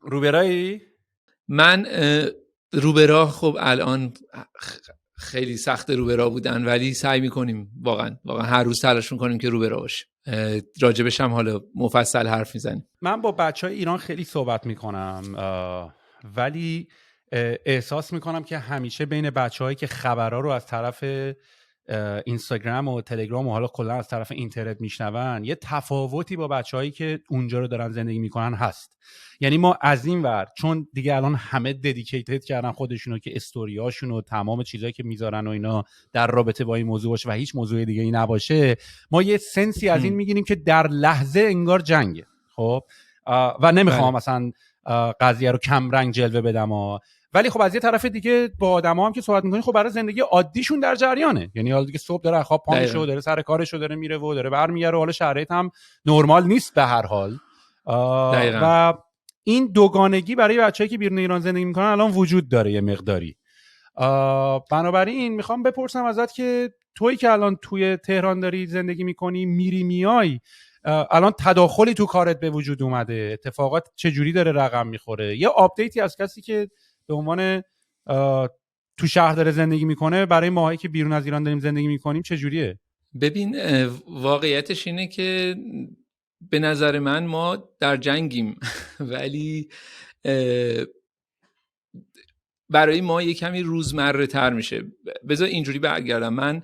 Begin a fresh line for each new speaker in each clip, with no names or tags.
روبرایی؟
من روبرا خب الان خیلی سخت روبرا بودن، ولی سعی میکنیم واقعا هر روز تلاش میکنیم که روبرا باشیم. راجبش هم حالا مفصل حرف میزنیم.
من با بچهای ایران خیلی صحبت میکنم، ولی احساس میکنم که همیشه بین بچه‌هایی که خبرها رو از طرف اینستاگرام و تلگرام و حالا کلا از طرف اینترنت میشنون یه تفاوتی با بچه‌هایی که اونجا رو دارن زندگی میکنن هست. یعنی ما از این ور چون دیگه الان همه ددیکیتد کردن خودشونو که استوریاشون و تمام چیزایی که میذارن و اینا در رابطه با این موضوع باشه و هیچ موضوع دیگه ای نباشه، ما یه سنسی از این میگیریم که در لحظه انگار جنگه. خب و نمیخوام مثلا قضیه رو کم رنگ جلوه بدم ولی خب از یه طرف دیگه با آدما هم که صحبت می‌کنی خب برای زندگی عادیشون در جریانه. یعنی حالا دیگه صبح داره خواب پا میشه و داره سر کارش رو داره میره و داره برمیگره و حالا شرایط هم نرمال نیست به هر حال. و این دوگانگی برای بچه‌ای که بیرون ایران زندگی می‌کنن الان وجود داره یه مقداری. بنابراین میخوام بپرسم ازت که تویی که الان توی تهران داری زندگی می‌کنی، میری میای، الان تداخلی تو کارت به وجود اومده، اتفاقات چجوری داره رقم میخوره؟ یه آپدیتی از کسی که به عنوان تو شهر داره زندگی میکنه برای ماهایی که بیرون از ایران داریم زندگی میکنیم چجوریه؟
ببین واقعیتش اینه که به نظر من ما در جنگیم ولی برای ما یه کمی روزمره تر میشه. بذار اینجوری برگردم. من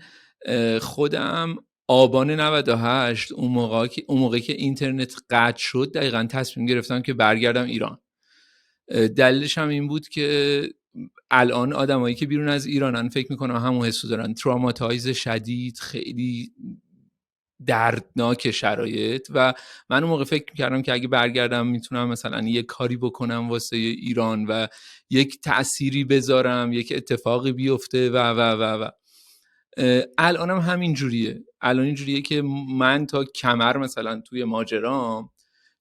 خودم آبان 98 اون موقعی که اینترنت قطع شد دقیقاً تصمیم گرفتم که برگردم ایران. دلیلش هم این بود که الان آدمایی که بیرون از ایرانن فکر میکنم همون حسو دارن، تروماتایز شدید، خیلی دردناک شرایط، و من اون موقع فکر میکردم که اگه برگردم میتونم مثلا یک کاری بکنم واسه ایران و یک تأثیری بذارم، یک اتفاقی بیفته و الانم همین جوریه. الان اینجوریه که من تا کمر مثلا توی ماجرام،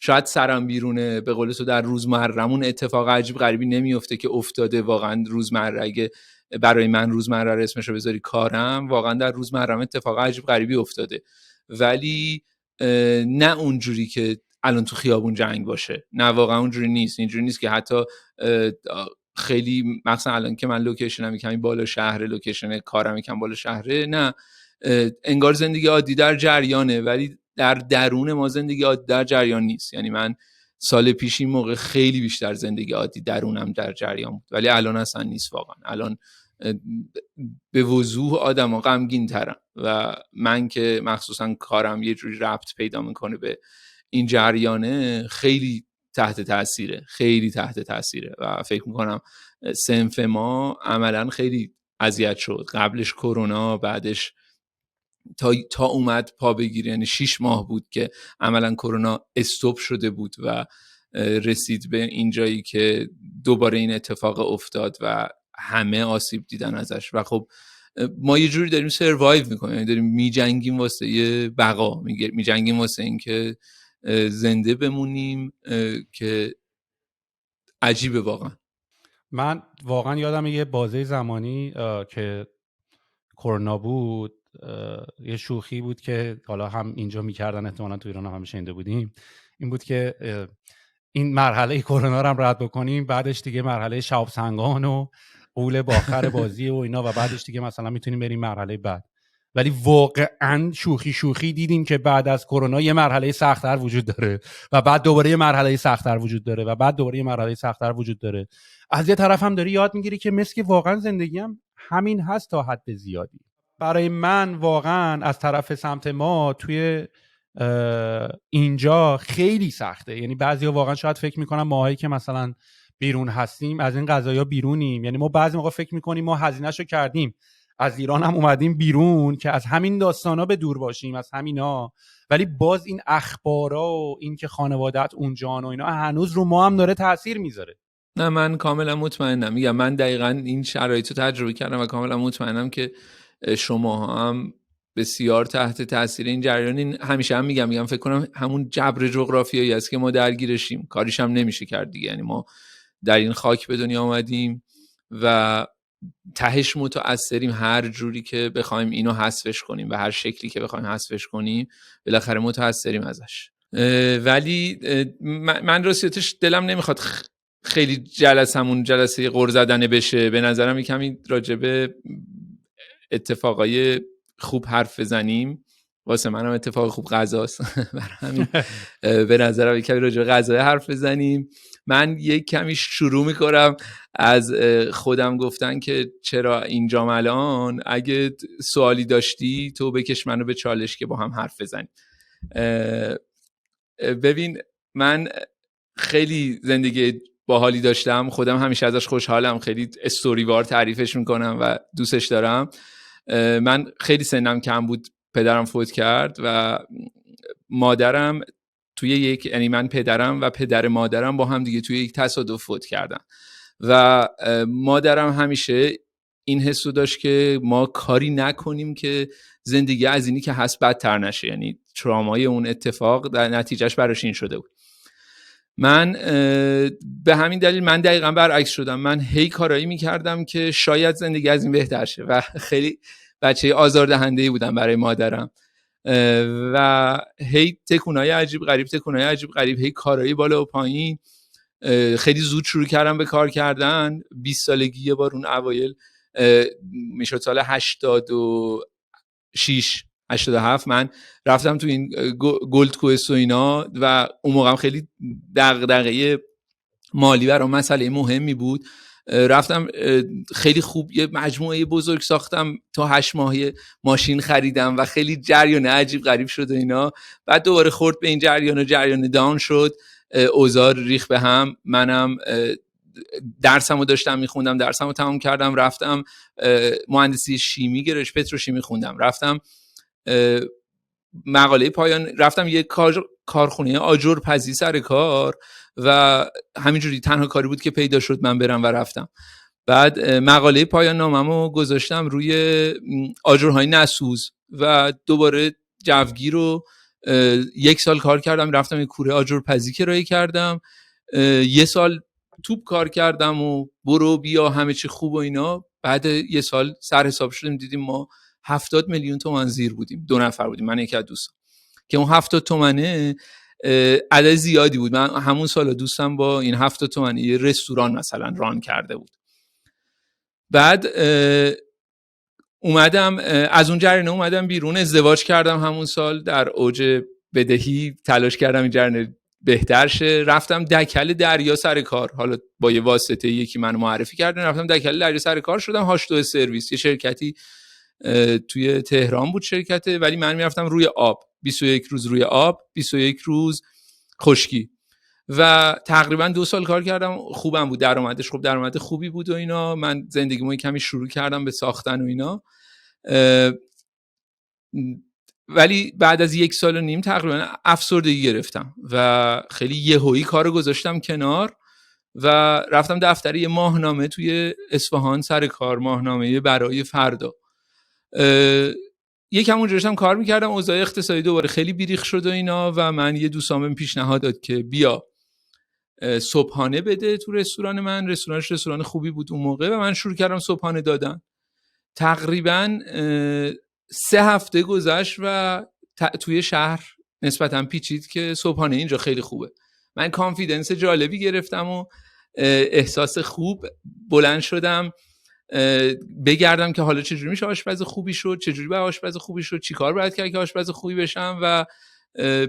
شاید سرم بیرونه، به قول تو در روزمره‌مون اتفاق عجیب غریبی نمیفته که افتاده واقعا روزمره. اگه برای من روزمره رو اسمشو بذاری کارم، واقعا در روزمره‌م اتفاق عجیب غریبی افتاده، ولی نه اونجوری که الان تو خیابون جنگ باشه. نه واقعا اونجوری نیست. اینجوری نیست که حتی خیلی مثلا الان که من لوکیشنم یکم بالا شهر، لوکیشن کارم یکم بالا شهره، نه انگار زندگی عادی در جریانه، ولی در درون ما زندگی عادی در جریان نیست. یعنی من سال پیش این موقع خیلی بیشتر زندگی عادی درونم در جریان بود، ولی الان اصلا نیست. واقعا الان به وضوح آدم ها غمگین ترم و من که مخصوصا کارم یه جوری ربط پیدا میکنه به این جریانه، خیلی تحت تاثیره و فکر میکنم صنف ما عملا خیلی اذیت شد. قبلش کرونا، بعدش تا اومد پا بگیره، یعنی 6 ماه بود که عملا کرونا استوب شده بود و رسید به اینجایی که دوباره این اتفاق افتاد و همه آسیب دیدن ازش. و خب ما یه جوری داریم سروایو میکنیم، یعنی داریم میجنگیم واسه یه بقا، میجنگیم واسه این که زنده بمونیم، که عجیبه واقعا.
من واقعا یادم یه بازه زمانی که کرونا بود، یه شوخی بود که حالا هم اینجا میکردن، احتمالاً تو ایران هم شنیده بودیم، این بود که این مرحله کرونا رو هم رد بکنیم، بعدش دیگه مرحله شهاب سنگان و قول باخر بازی و اینا، و بعدش دیگه مثلا میتونیم بریم مرحله بعد. ولی واقعا شوخی دیدیم که بعد از کرونا یه مرحله سخت‌تر وجود داره و بعد دوباره یه مرحله سخت‌تر وجود داره و بعد دوباره یه مرحله سخت‌تر وجود داره. از یه طرف هم داری یاد میگیری که مثل که واقعا زندگی هم همین هست تا حد زیادی. برای من واقعا از طرف سمت ما توی اینجا خیلی سخته. یعنی بعضیا واقعا شاید فکر میکنن ماهایی که مثلا بیرون هستیم از این قضایا بیرونیم. یعنی ما بعضی موقع فکر میکنیم ما هزینه‌شو کردیم، از ایران هم اومدیم بیرون که از همین داستانا به دور باشیم، از همینا، ولی باز این اخبارا و این که خانواده‌ات اونجان و اینا هنوز رو ما هم داره تاثیر میذاره.
نه من کاملا مطمئنم. میگم من دقیقاً این شرایط رو تجربه کردم و کاملا مطمئنم که شما هم بسیار تحت تاثیر این جریان. همیشه هم میگم فکر کنم همون جبر جغرافیایی است که ما درگیرشیم، کاریش هم نمیشه کرد دیگه. یعنی ما در این خاک به دنیا آمدیم و تهش متأثریم. هر جوری که بخوایم اینو حذفش کنیم و هر شکلی که بخوایم حذفش کنیم بالاخره متأثریم ازش. ولی من راستیتش دلم نمیخواد خیلی جلسمون جلسه غر زدنه بشه. به نظرم یه کمی راجبه اتفاقای خوب حرف بزنیم. واسه منم اتفاق خوب غذاست. برای همین به نظرم یه کمی راجبه غذا حرف بزنیم. من یه کمی شروع میکنم از خودم گفتن که چرا اینجام الان. اگه سوالی داشتی تو بکش منو به چالش که با هم حرف بزنیم. ببین من خیلی زندگی باحالی داشتم، خودم همیشه ازش خوشحالم، خیلی استوری وار تعریفش میکنم و دوستش دارم. من خیلی سنم کم بود پدرم فوت کرد و مادرم توی یک، یعنی من پدرم و پدر مادرم با هم دیگه توی یک تصادف فوت کردن و مادرم همیشه این حسو داشت که ما کاری نکنیم که زندگی از اینی که هست بدتر نشه، یعنی ترامای اون اتفاق در نتیجهش براش این شده بود. من به همین دلیل من دقیقاً برعکس شدم. من هی کارایی میکردم که شاید زندگی از این بهتر شه و خیلی بچه آزاردهنده‌ای بودم برای مادرم و هی تکونای عجیب غریب، هی کارایی بالا و پایین. خیلی زود شروع کردم به کار کردن. 20 سالگی یه بار اون اوایل میشد سال 86 87 من رفتم تو این گلد کوست و اینا و اون موقع خیلی دغدغه مالی برام مسئله مهمی بود. رفتم خیلی خوب یه مجموعه بزرگ ساختم، تا 8 ماهی ماشین خریدم و خیلی جریان عجیب غریب شد و اینا. بعد دوباره خورد به این جریان داون شد، اوضاع ریخ به هم. منم درسمو داشتم میخوندم، درسمو تمام کردم، رفتم مهندسی شیمی گرایش پتروشیمی خوندم، رفتم مقاله پایان، رفتم یه کارخونه آجرپزی سر کار و همینجوری تنها کاری بود که پیدا شد من برم و رفتم. بعد مقاله پایان ناممو گذاشتم روی آجرهای نسوز و دوباره جوگیر رو 1 سال کار کردم، رفتم یه کوره آجرپزی کرایه کردم، 1 سال توپ کار کردم و برو بیا همه چی خوب و اینا. بعد 1 سال سر حساب شدیم دیدیم ما 70 میلیون تومان زیر بودیم، 2 نفر بودیم، من یکی از دوستم، که اون 70 تومنه عدد زیادی بود. من همون سال دوستم با این 70 تومنه یه رستوران مثلا ران کرده بود. بعد اومدم از اون جریانه اومدم بیرون، ازدواج کردم همون سال، در اوج بدهی تلاش کردم این جریانه بهتر شه. رفتم دکل دریا سر کار، حالا با یه واسطه یکی منو معرفی کردن، رفتم دکل دریا سر کار شدم. هاشتو سرویس، یه شرکتی توی تهران بود شرکته، ولی من میرفتم روی آب، 21 روز روی آب، 21 روز خشکی و تقریبا 2 سال کار کردم. خوبم بود، درآمدش خوب، درآمد خوبی بود و اینا. من زندگیمو کمی شروع کردم به ساختن و اینا، ولی بعد از 1 سال و نیم تقریبا افسردگی گرفتم و خیلی یهویی کارو گذاشتم کنار و رفتم دفتر یه ماهنامه توی اصفهان سر کار، ماهنامه برای فردا. یکم اونجا داشتم کار میکردم، اوضاع اقتصادی دوباره خیلی بیریخ شد و اینا و من یه دوستام پیشنهاد داد که بیا صبحانه بده تو رستوران من. رستوران خوبی بود اون موقع و من شروع کردم صبحانه دادن. تقریبا 3 هفته گذشت و توی شهر نسبتاً پیچید که صبحانه اینجا خیلی خوبه. من کانفیدنس جالبی گرفتم و احساس خوب، بلند شدم بگردم که حالا چجوری میشه آشپز خوبی شد، چجوری باید آشپز خوبی شد، چیکار باید کرد که آشپز خوبی بشم. و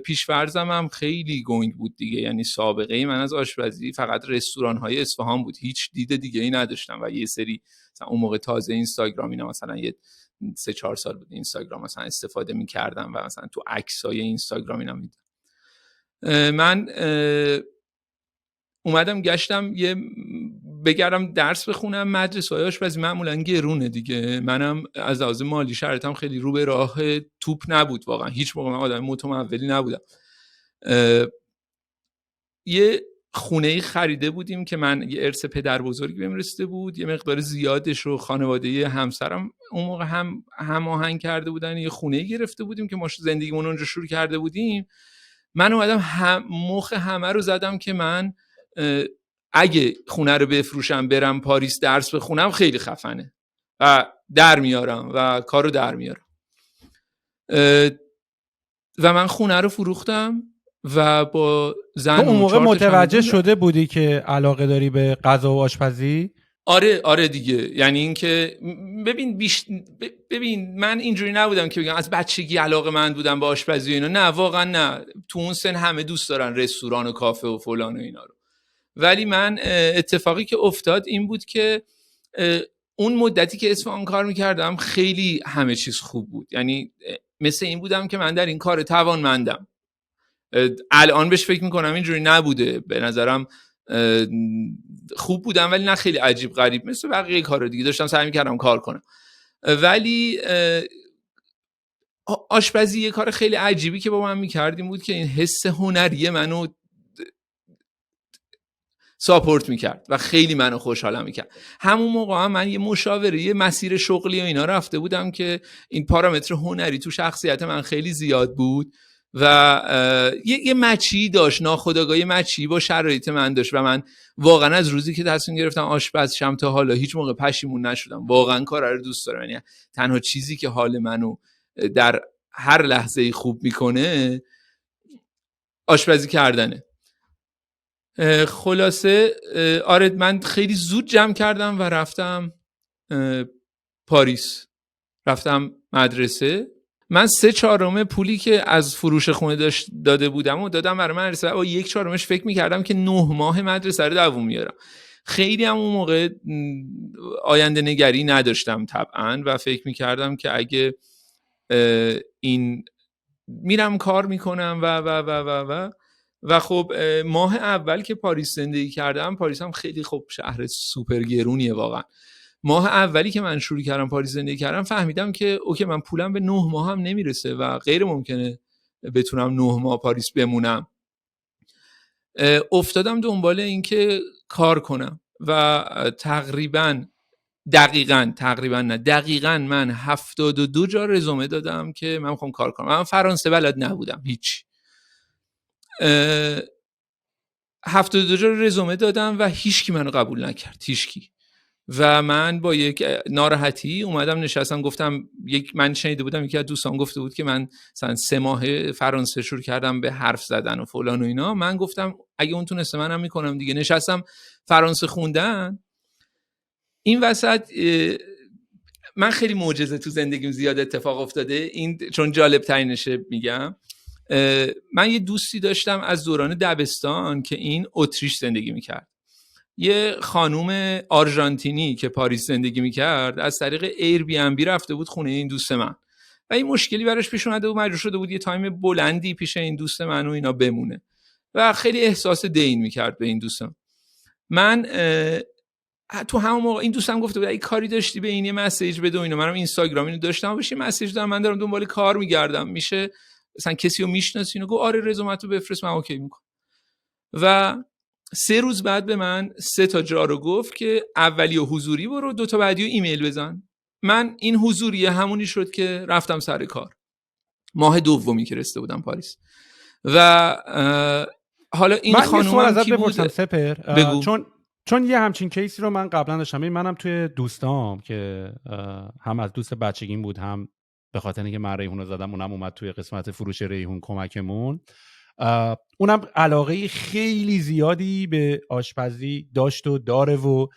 پیش‌فرضم هم خیلی گنگ بود دیگه، یعنی سابقه من از آشپزی فقط رستوران‌های اصفهان بود، هیچ دید دیگه ای نداشتم. و یه سری مثلا اون موقع تازه اینستاگرام اینا، مثلا یه 3-4 سال بود اینستاگرام مثلا استفاده می‌کردم و مثلا تو عکسای اینستاگرام اینا میدم. من اومدم گشتم یه بگردم درس بخونم. مدرسه‌های آشپزی معمولاً گرونه دیگه، منم از لحاظ مالی شرایطم خیلی رو به راه توپ نبود واقعا، هیچ موقع من آدم متمولی نبودم. یه خونه‌ای خریده بودیم که من یه ارث پدر بزرگی بهم رسیده بود، یه مقدار زیادش رو خانواده همسرم اون موقع هم آهنگ کرده بودن، یه خونه‌ای گرفته بودیم که ما زندگیمون اونجا شروع کرده بودیم. من اومدم مخ همه رو زدم که من اگه خونه رو بفروشم برم پاریس درس بخونم خیلی خفنه و در میارم و کارو در میارم. و من خونه رو فروختم و با زن
تو اون موقع
4 تا
متوجه
چمدون
شده بودی که علاقه داری به غذا و آشپزی؟
آره دیگه. یعنی این که ببین من اینجوری نبودم که بگم از بچگی علاقه من بودم به آشپزی و اینا، نه واقعا نه. تو اون سن همه دوست دارن رستوران و کافه و فلان و اینا رو. ولی من اتفاقی که افتاد این بود که اون مدتی که اصفهان کار میکردم خیلی همه چیز خوب بود. یعنی مثل این بودم که من در این کار توانمندم. الان بهش فکر میکنم اینجوری نبوده، به نظرم خوب بودم ولی نه خیلی عجیب غریب، مثل بقیه کارا دیگه داشتم سعی میکردم کار کنم. ولی آشپزی یه کار خیلی عجیبی که با من میکردیم بود که این حس هنری منو ساپورت میکرد و خیلی منو خوشحالم میکرد. همون موقع هم من یه مشاوره، یه مسیر شغلی و اینا رفته بودم که این پارامتر هنری تو شخصیت من خیلی زیاد بود و یه مچی داشت، ناخودآگاه مچی با شرایط من داشت و من واقعا از روزی که تصمیم گرفتم آشپز شم تا حالا هیچ موقع پشیمون نشدم. واقعا کار رو دوست دارم. یعنی تنها چیزی که حال منو در هر لحظه خوب میکنه آشپزی کردنه. خلاصه آره من خیلی زود جمع کردم و رفتم پاریس، رفتم مدرسه. من 3/4 پولی که از فروش خونه داده بودم و دادم برای مدرسه و 1/4 فکر میکردم که 9 ماه مدرسه رو دووم میارم. خیلی هم اون موقع آینده نگری نداشتم طبعا و فکر میکردم که اگه این میرم کار میکنم و خب ماه اول که پاریس زندگی کردم، پاریس هم خیلی خب شهر سوپر گرونیه واقعا. ماه اولی که من شروع کردم پاریس زندگی کردم فهمیدم که اوکی من پولم به 9 ماه هم نمیرسه و غیر ممکنه بتونم 9 ماه پاریس بمونم. افتادم دنبال این که کار کنم و دقیقاً من 72 جا رزومه دادم که من میخوام کار کنم. من فرانسه بلد نبودم هیچ. 72 جا رزومه دادم و هیچکی منو قبول نکرد، هیچکی. و من با یک ناراحتی اومدم نشستم گفتم من شنیده بودم یکی از دوستان گفته بود که من مثلا 3 ماه فرانسه شروع کردم به حرف زدن و فلان و اینا. من گفتم اگه اون تونسته منم میکنم دیگه. نشستم فرانسه خوندن. این وسط من خیلی معجزه تو زندگیم زیاد اتفاق افتاده، این چون جالب ترینشه میگم. من یه دوستی داشتم از دوران دبستان که این اتریش زندگی میکرد. یه خانوم آرژانتینی که پاریس زندگی میکرد از طریق ایر بی ام بی رفته بود خونه این دوست من و این مشکلی براش پیش اومده و مجبور شده بود یه تایم بلندی پیش این دوست من و اینا بمونه و خیلی احساس دین میکرد به این دوستم. من تو همون موقع این دوستم گفته بود اگه کاری داشتی به این یه مسیج بده و اینا. منم اینستاگرام اینو داشتم، بهش مسیج دادم من دارم دنبال کار میگردم، میشه مثلا کسی رو میشناسی؟ اینو گفت آره رزومتو بفرست من اوکی میکنم. و 3 روز بعد به من 3 تا جا رو گفت که اولی و حضوری برو، 2 تا بعدی و ایمیل بزن. من این حضوری همونی شد که رفتم سر کار. ماه دومی که رسیده بودم پاریس. و حالا این خانومم کی بود؟
سپر
بگو.
چون یه همچین کیسی رو من قبلا داشتم. منم توی دوستام که هم از دوست بچگیم بود، هم به خاطر اینکه من ریحون رو زدم اونم اومد توی قسمت فروش ریحون کمکمون. اونم علاقه خیلی زیادی به آشپزی داشت و داره و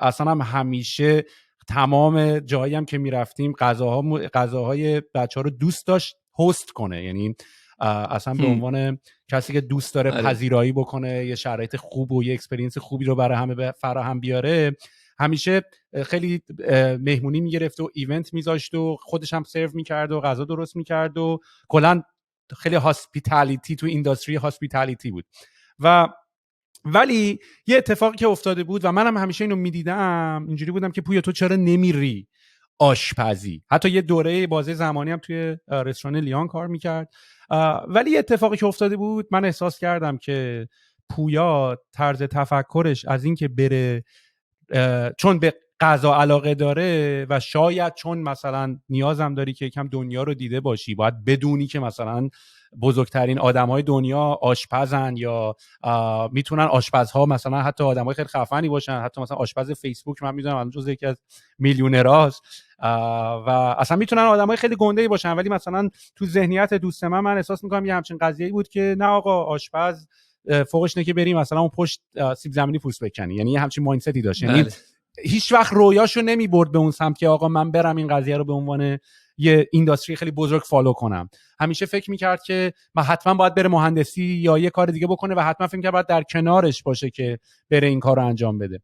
اصلا هم همیشه تمام جایی هم که میرفتیم غذاهای بچه ها رو دوست داشت هست کنه. یعنی اصلا به عنوان کسی که دوست داره پذیرایی بکنه، یه شرایط خوب و یه اکسپریانس خوبی رو برای همه فراهم بیاره، همیشه خیلی مهمونی میگرفت و ایونت میذاشت و خودش هم سرو میکرد و غذا درست میکرد و کلا خیلی هاسپیتالیتی تو اینداستری هاسپیتالیتی بود. ولی یه اتفاقی که افتاده بود و منم همیشه اینو میدیدم، اینجوری بودم که پویا تو چرا نمیری آشپزی؟ حتی یه دوره بازه زمانی هم توی رستوران لیان کار میکرد. ولی یه اتفاقی که افتاده بود من احساس کردم که پویا طرز تفکرش از این که بره، چون به غذا علاقه داره و شاید چون مثلا نیازم داری که یکم دنیا رو دیده باشی، باید بدونی که مثلا بزرگترین آدمای دنیا آشپزن یا میتونن آشپزها مثلا حتی آدمای خیلی خفنی باشن، حتی مثلا آشپز فیسبوک من میدونم الان جزو یکی از میلیونراست و اصلا میتونن آدمای خیلی گنده‌ای باشن، ولی مثلا تو ذهنیت دوست من احساس میکنم یه همچین قضیه‌ای بود که نه آقا آشپز فوقش نه که بریم مثلا اون پشت سیب زمینی پوست بکنی، یعنی یه همچین مایندتی داشت. یعنی هیچ وقت رویاشو نمیبرد به اون سمت که آقا من برم این قضیه رو به عنوان یه اینداستری خیلی بزرگ فالو کنم. همیشه فکر میکرد که من حتما باید بره مهندسی یا یه کار دیگه بکنه و حتما فکر میکرد باید در کنارش باشه که بره این کار رو انجام بده.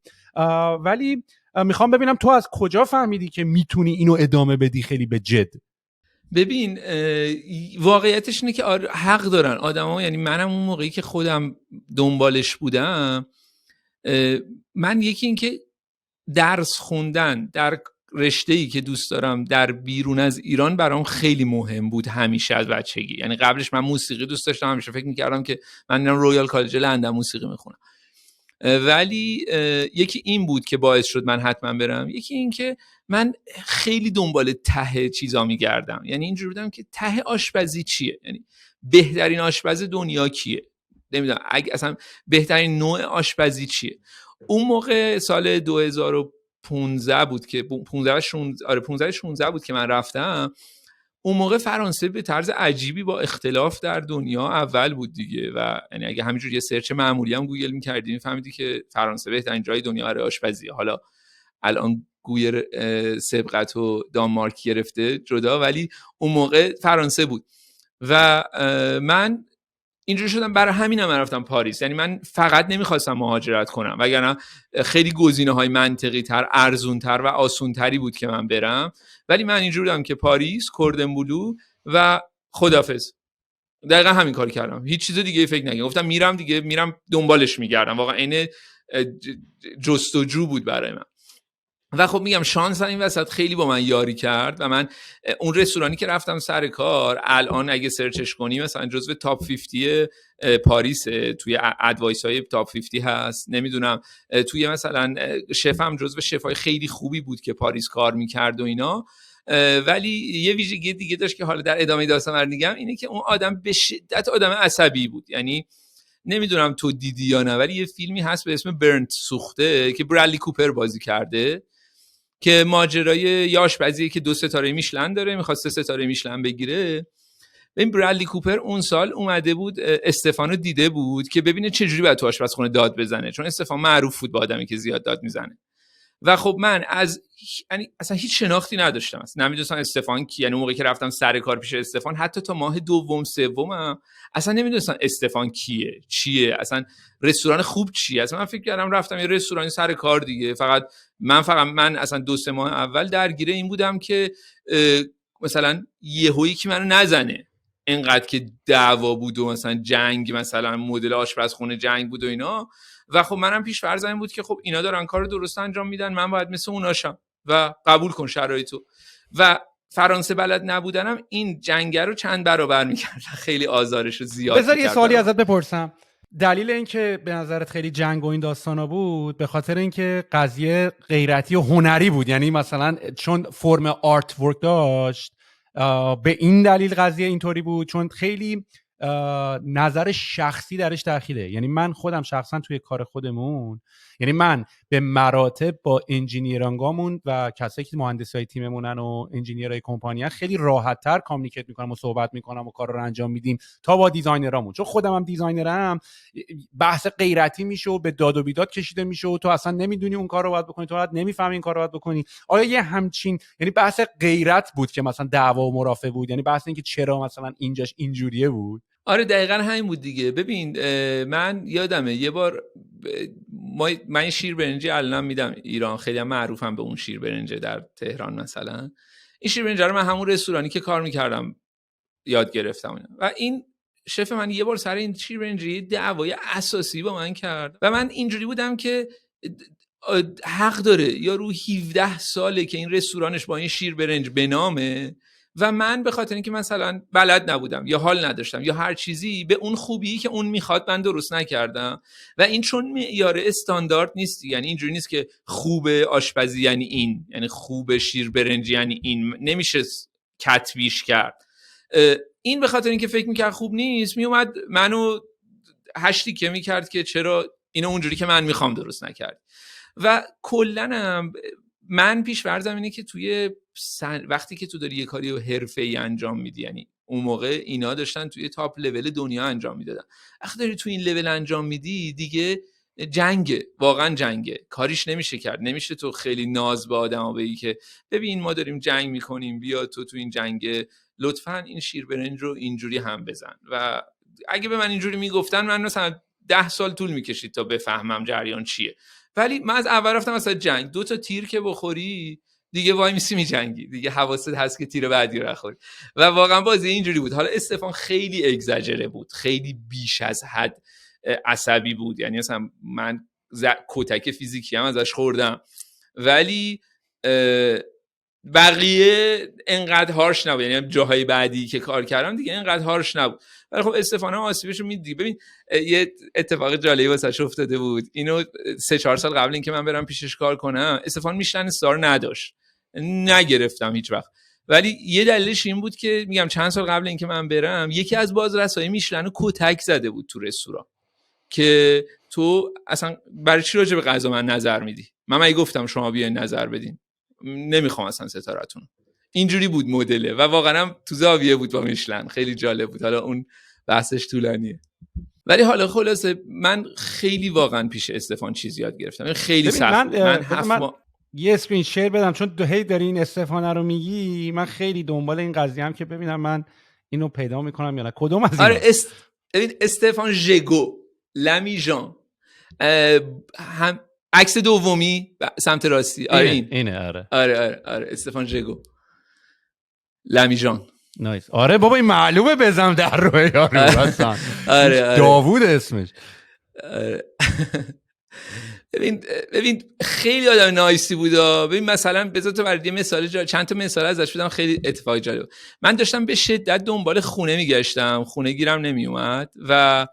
ولی میخوام ببینم تو از کجا فهمیدی که میتونی اینو ادامه بدی خیلی به جد؟
ببین واقعیتش اینه که حق دارن آدما، یعنی منم اون موقعی که خودم دنبالش بودم، من یکی این که درس خوندن در رشته‌ای که دوست دارم در بیرون از ایران برام خیلی مهم بود همیشه از بچگی. یعنی قبلش من موسیقی دوست داشتم، همیشه فکر می‌کردم که من رویال کالج لندن موسیقی میخونم، ولی یکی این بود که باعث شد من حتما برم. یکی این که من خیلی دنبال ته چیزا میگردم، یعنی اینجوری بودم که ته آشپزی چیه، یعنی بهترین آشپز دنیا کیه، نمیدونم اگه اصلا بهترین نوع آشپزی چیه. اون موقع سال 2015 بود که 15-16 بود که من رفتم. اون موقع فرانسه به طرز عجیبی با اختلاف در دنیا اول بود دیگه، و یعنی اگه همینجوری یه سرچ معمولی هم گوگل می‌کردی می‌فهمیدی که فرانسه بهترین جای دنیا برای آشپزی. حالا الان گوی سبقت و دانمارک گرفته جدا، ولی اون موقع فرانسه بود و من اینجوری شدم. برای همینم من رفتم پاریس. یعنی من فقط نمیخواستم مهاجرت کنم، وگرنه خیلی گزینه‌های منطقی تر، ارزون تر و آسون تری بود که من برم، ولی من اینجوری بودم که پاریس، کردن بلو و خدافظ. دقیقا همین کار کردم، هیچ چیز دیگه فکر نکردم، گفتم میرم دیگه، میرم دنبالش میگردم. واقعا این جستجو بود برای من. و خب میگم شانس این وسط خیلی با من یاری کرد و من اون رستورانی که رفتم سر کار الان اگه سرچش کنی مثلا جزو تاپ 50 پاریس، توی ادوایس های تاپ 50 هست. نمیدونم توی مثلا شفم جزو شفای خیلی خوبی بود که پاریس کار میکرد و اینا. ولی یه ویژگی دیگه داشت که حالا در ادامه داستان میگم، اینه که اون آدم به شدت آدم عصبی بود. یعنی نمیدونم تو دیدی یا نه، ولی یه فیلمی هست به اسم برنت سوخته که برادلی کوپر بازی کرده، که ماجرای یه آشپزیه که 2 ستاره میشلن داره، میخواد 3 ستاره میشلن بگیره. این برادلی کوپر اون سال اومده بود استفانو دیده بود که ببینه چه جوری باید تو آشپزخونه داد بزنه، چون استفان معروف بود با آدمی که زیاد داد میزنه. و خب من یعنی اصلا هیچ شناختی نداشتم، اصلا نمیدونستم استفان کی. یعنی اون موقعی که رفتم سر کار پیش استفان، حتی تا ماه دوم سومم اصلا نمیدونستم استفان کیه، چیه، اصلا رستوران خوب چیه. اصلا من فکر کردم رفتم یه رستورانی سر کار دیگه. فقط من اصلا 2-3 ماه اول درگیر این بودم که مثلا یهویی که منو نزنه، اینقدر که دعوا بود و مثلا جنگ، مثلا مدل آشپزخونه جنگ بود و اینا. و خب منم پیش فرض این بود که خب اینا دارن کار درست انجام میدن، من باید مثل اوناشم و قبول کن شرایطو. و فرانسه بلد نبودنم این جنگ رو چند برابر میکرد، خیلی آزارش رو زیاد میکرد.
بذار یه سوالی ازت بپرسم. دلیل این که به نظرت خیلی جنگ و این داستانا بود به خاطر اینکه قضیه غیرتی و هنری بود، یعنی مثلا چون فرم آرت ورک داشت به این دلیل قضیه اینطوری بود، چون خیلی نظر شخصی درش داخله. یعنی من خودم شخصا توی کار خودمون، یعنی من به مراتب با انجینیرانگامون و کسایی که مهندسای تیممونن و انجینیرای کمپانی خیلی راحت‌تر کامیونیکیت میکنم و صحبت میکنم و کار رو انجام میدیم تا با دیزاینرامون. چون خودم هم دیزاینرم، بحث غیرتی میشه و به داد و بیداد کشیده میشه و تو اصلا نمیدونی اون کار رو باید بکنی، تو باید نمیفهمی این کار رو باید بکنی. آیا یه همچین، یعنی بحث غیرت بود که مثلا دعوا و مرافعه بود، یعنی بحث این که چرا مثلا اینجاش اینجوریه بود؟
آره دقیقاً همین بود دیگه. ببین من یادمه یه بار من شیر برنجی الان میدم ایران، خیلی هم معروفم به اون شیر برنجه در تهران مثلا. این شیر برنجه رو من همون رستورانی که کار میکردم یاد گرفتم و این شف من یه بار سر این شیر برنجی دعوای اساسی با من کرد و من اینجوری بودم که حق داره، یارو 17 ساله که این رستورانش با این شیر برنج به نامه و من به خاطر اینکه مثلا بلد نبودم یا حال نداشتم یا هر چیزی به اون خوبی که اون میخواد من درست نکردم. و این چون معیار استاندارد نیست، یعنی اینجوری نیست که خوب آشپزی یعنی این، یعنی خوب شیر برنجی یعنی این، نمیشه کتبیش کرد. این به خاطر اینکه فکر میکرد خوب نیست میومد منو هشتی که میکرد که چرا اینو اونجوری که من میخوام درست نکرد. و کلنم من پیش فرضم اینه که توی وقتی که تو داری یه کاری رو حرفه‌ای انجام میدی، یعنی اون موقع اینا داشتن توی تاپ لول دنیا انجام میدادن، وقتی داری توی این لول انجام میدی دیگه جنگه، واقعا جنگه، کاریش نمیشه کرد. نمیشه تو خیلی ناز به آدما بگی که ببین ما داریم جنگ میکنیم بیا تو این جنگ لطفاً این شیر برنج رو اینجوری هم بزن. و اگه به من اینجوری میگفتن من مثلا 10 سال طول میکشید تا بفهمم جریان چیه. ولی من از اول رفتم مثلا جنگ، 2 تا تیر که بخوری دیگه وای میسی میجنگی دیگه، حواست هست که تیر بعدی رو نخوری. و واقعا بازی اینجوری بود. حالا استفان خیلی اگزاجره بود، خیلی بیش از حد عصبی بود، یعنی مثلا من کتک فیزیکی هم ازش خوردم، ولی بقیه انقدر هارش نبود، یعنی جاهای بعدی که کار کردم دیگه انقدر هارش نبود. ولی خب استفان هم آسیبش رو میدید. ببین یه اتفاق جالبی واسش افتاده بود، اینو 3-4 سال قبل اینکه من برم پیشش کار کنم استفان میشلن استار نداشت، نگرفتم هیچ وقت. ولی یه دلیلش این بود که میگم چند سال قبل اینکه من برم یکی از بازرسای میشلن رو کتک زده بود تو رستوران که تو اصلا برای چی راجع به غذا من نظر میدی؟ من مگه گفتم شما بیاین نظر بدین؟ نمیخوام اصلا ستاره‌تون. اینجوری بود مدله و واقعا هم تو زاویه بود با میشلن، خیلی جالب بود. حالا اون بحثش طولانیه، ولی حالا خلاصه من خیلی واقعا پیش استفان چیز یاد گرفتم، خیلی سخت. من
یه اسکرین شیر بدم چون هی داری این استفان رو میگی، من خیلی دنبال این قضیه هم که ببینم من اینو پیدا میکنم یا نه. کدوم از اینا؟
آره استفان ژگو لمی ژان، هم عکس دومی سمت راستی. آره
اینه.
آره استفان ژگو لمی ژان.
نایس. آره بابا این معلومه بزن در روی یارو اصلا.
آره
داوود اسمش.
ببین خیلی آدم نایسی بود. ببین مثلا بذار تو برای مثال چند تا مثال ازش بدم خیلی اتفاق جالب. من داشتم به شدت دنبال خونه میگشتم، خونه گیرم نمیومد و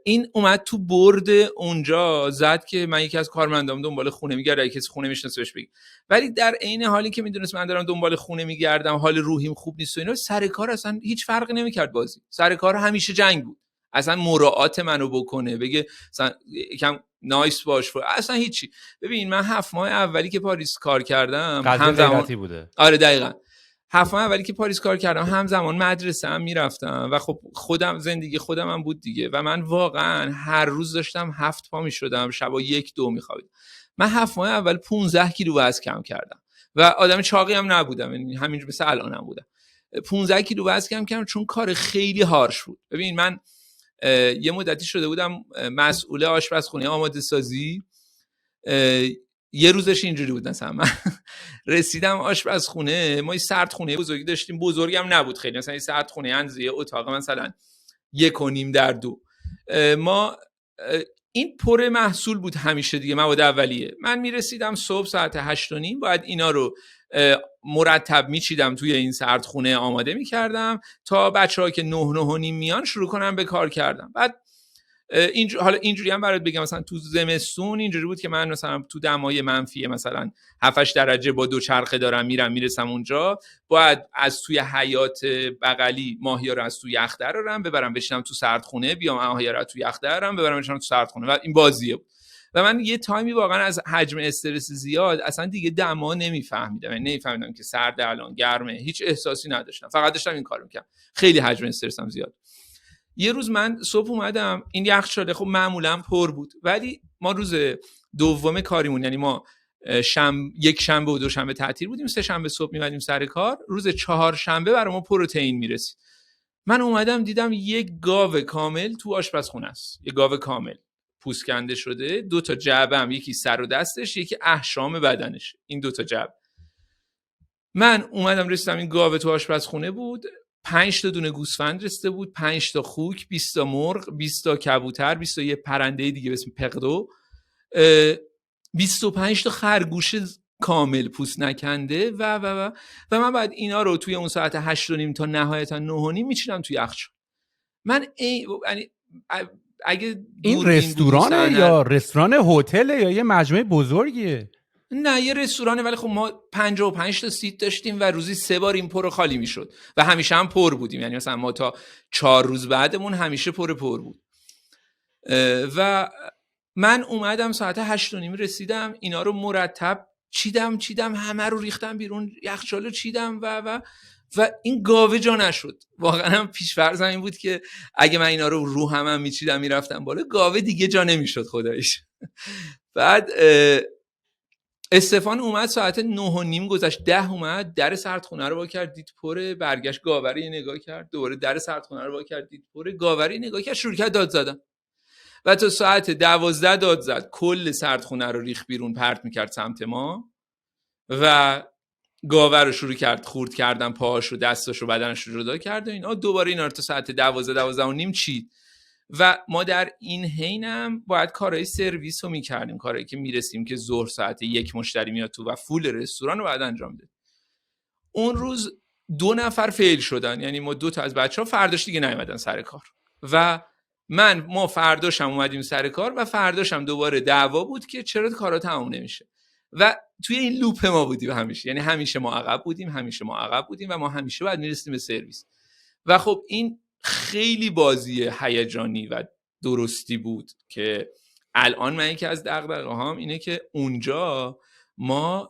این اومد تو برد اونجا زد که من یکی از کارمندام دنبال خونه میگرده، یکی از خونه میشناسه بهش بگی. ولی در عین حالی که میدونست من دارم دنبال خونه میگردم، حال روحیم خوب نیست و اینا، سر کار اصلا هیچ فرقی نمیکرد. بازی سر کار همیشه جنگ بود، اصلا مراعات منو بکنه بگه مثلا یکم نایس باش اصلا هیچی. ببین من 7 ماه اولی که پاریس کار کردم
همزمان بوده.
آره دقیقاً 7 ماه اولی که پاریس کار کردم همزمان مدرسه هم میرفتم و خب خودم زندگی خودم هم بود دیگه و من واقعا هر روز داشتم 7 پا میشدم، شبا 1-2 میخوابیدم. من 7 ماه اول 15 کیلو وزن کم کردم و آدم چاقی هم نبودم، یعنی همینجوری مثل الانم بودم. 15 کیلو وزن کم کردم چون کار خیلی هارش بود. ببین من یه مدتی شده بودم مسئول آشپزخونه آماده سازی. یه روزش اینجوری بود مثلا من رسیدم آشپزخونه، ما یه سردخونه بزرگی داشتیم، بزرگی هم نبود خیلی، مثلا یه سردخونه اندازه اتاق مثلا 1.5x2. ما این پر محصول بود همیشه دیگه، مواد اولیه. من میرسیدم صبح ساعت 8:30 باید اینا رو مرتب میچیدم توی این سردخونه آماده میکردم تا بچه‌ها که 9-9:30 میان شروع کنن به کار کردن. بعد حالا اینجوری هم برات بگم مثلا تو زمستون اینجوری بود که من مثلا تو دمای منفی مثلا 7-8 درجه با دوچرخه دارم میرسم اونجا، باید از توی حیاط بغلی ماهیا رو از توی یخ درارم ببرم بشینم تو سردخونه، بیام ماهیا رو تو یخ درارم ببرم بشینم تو سردخونه. و این بازیه بود. و من یه تایمی واقعا از حجم استرس زیاد اصلا دیگه دما نمیفهمیدم، یعنی نمیفهمیدم که سرد الان گرمه، هیچ احساسی نداشتم، فقط داشتم این کارو میکردم. خیلی حجم استرسم زیاد. یه روز من صبح اومدم این یخچاله خب معمولا پر بود، ولی ما روز دوم کاریمون، یعنی ما یک شنبه و دوشنبه تعطیل بودیم، سه شنبه صبح میمدیم سر کار، روز چهارشنبه برای ما پروتئین میرسید. من اومدم دیدم یک گاو کامل تو آشپزخونه است، یک گاو کامل پوست کنده شده، 2 تا جعبه هم، یکی سر و دستش یکی احشام بدنش، این 2 تا جعبه. من اومدم رسیدم این گاو تو آشپزخونه بود، 5 تا دونه گوسفند رسیده بود، 5 تا خوک، 20 تا مرغ، 20 تا کبوتر، 20 تا یه پرنده دیگه به اسم پقدو، 25 تا خرگوش کامل پوست نکنده و من بعد اینا رو توی اون ساعت 8:30 تا نهایتا 9:30 میچینم توی یخچال. من یعنی اگه
این رستورانه یا رستوران هتل یا یه مجموعه بزرگیه؟
نه یه رستورانه، ولی خب ما 55 تا سیت داشتیم و روزی 3 بار این پر و خالی میشد و همیشه هم پر بودیم. یعنی مثلا ما تا 4 روز بعدمون همیشه پر بود. و من اومدم ساعت 8:30 رسیدم، اینا رو مرتب چیدم همه رو ریختم بیرون یخچالو چیدم و این گاوه جا نشد. واقعا هم پیش فرضم این بود که اگه من اینا رو همم میچیدم میرفتم بالا، گاوه دیگه جا نمیشد خداییش. بعد استفان اومد ساعت 9:30 گذشت 10 اومد، در سردخونه رو وا کرد دید پره، برگشت گاوه رو نگاه کرد، دوباره در سردخونه رو وا کرد دید پره، گاوه رو نگاه کرد، شروع کرد داد زدن و تا ساعت 12 داد زد، کل سردخونه رو ریخ بیرون پرت میکرد سمت ما و گاوه رو شروع کرد خورد کردن، پاهاشو دستاشو بدنش رو جدا کرد و اینا. دوباره اینا رو تا ساعت 12 چید و ما در این حینم باید کارهای سرویس رو میکردیم، کارهایی که میرسیم که ظهر ساعت 1 مشتری میاد تو و فول رستوران رو باید انجام بده. اون روز 2 نفر فیل شدن، یعنی ما 2 تا از بچه‌ها فرداش دیگه نیومدن سر کار و ما فرداشم اومدیم سر کار و فرداشم دوباره دعوا بود که چرا کارا تموم نمیشه و توی این لوپ ما بودیم همیشه. یعنی همیشه ما عقب بودیم و ما همیشه بعد میرسیم به سرویس. و خب این خیلی بازی هیجانی و درستی بود که الان من یکی از دغدغه‌هام اینه که اونجا ما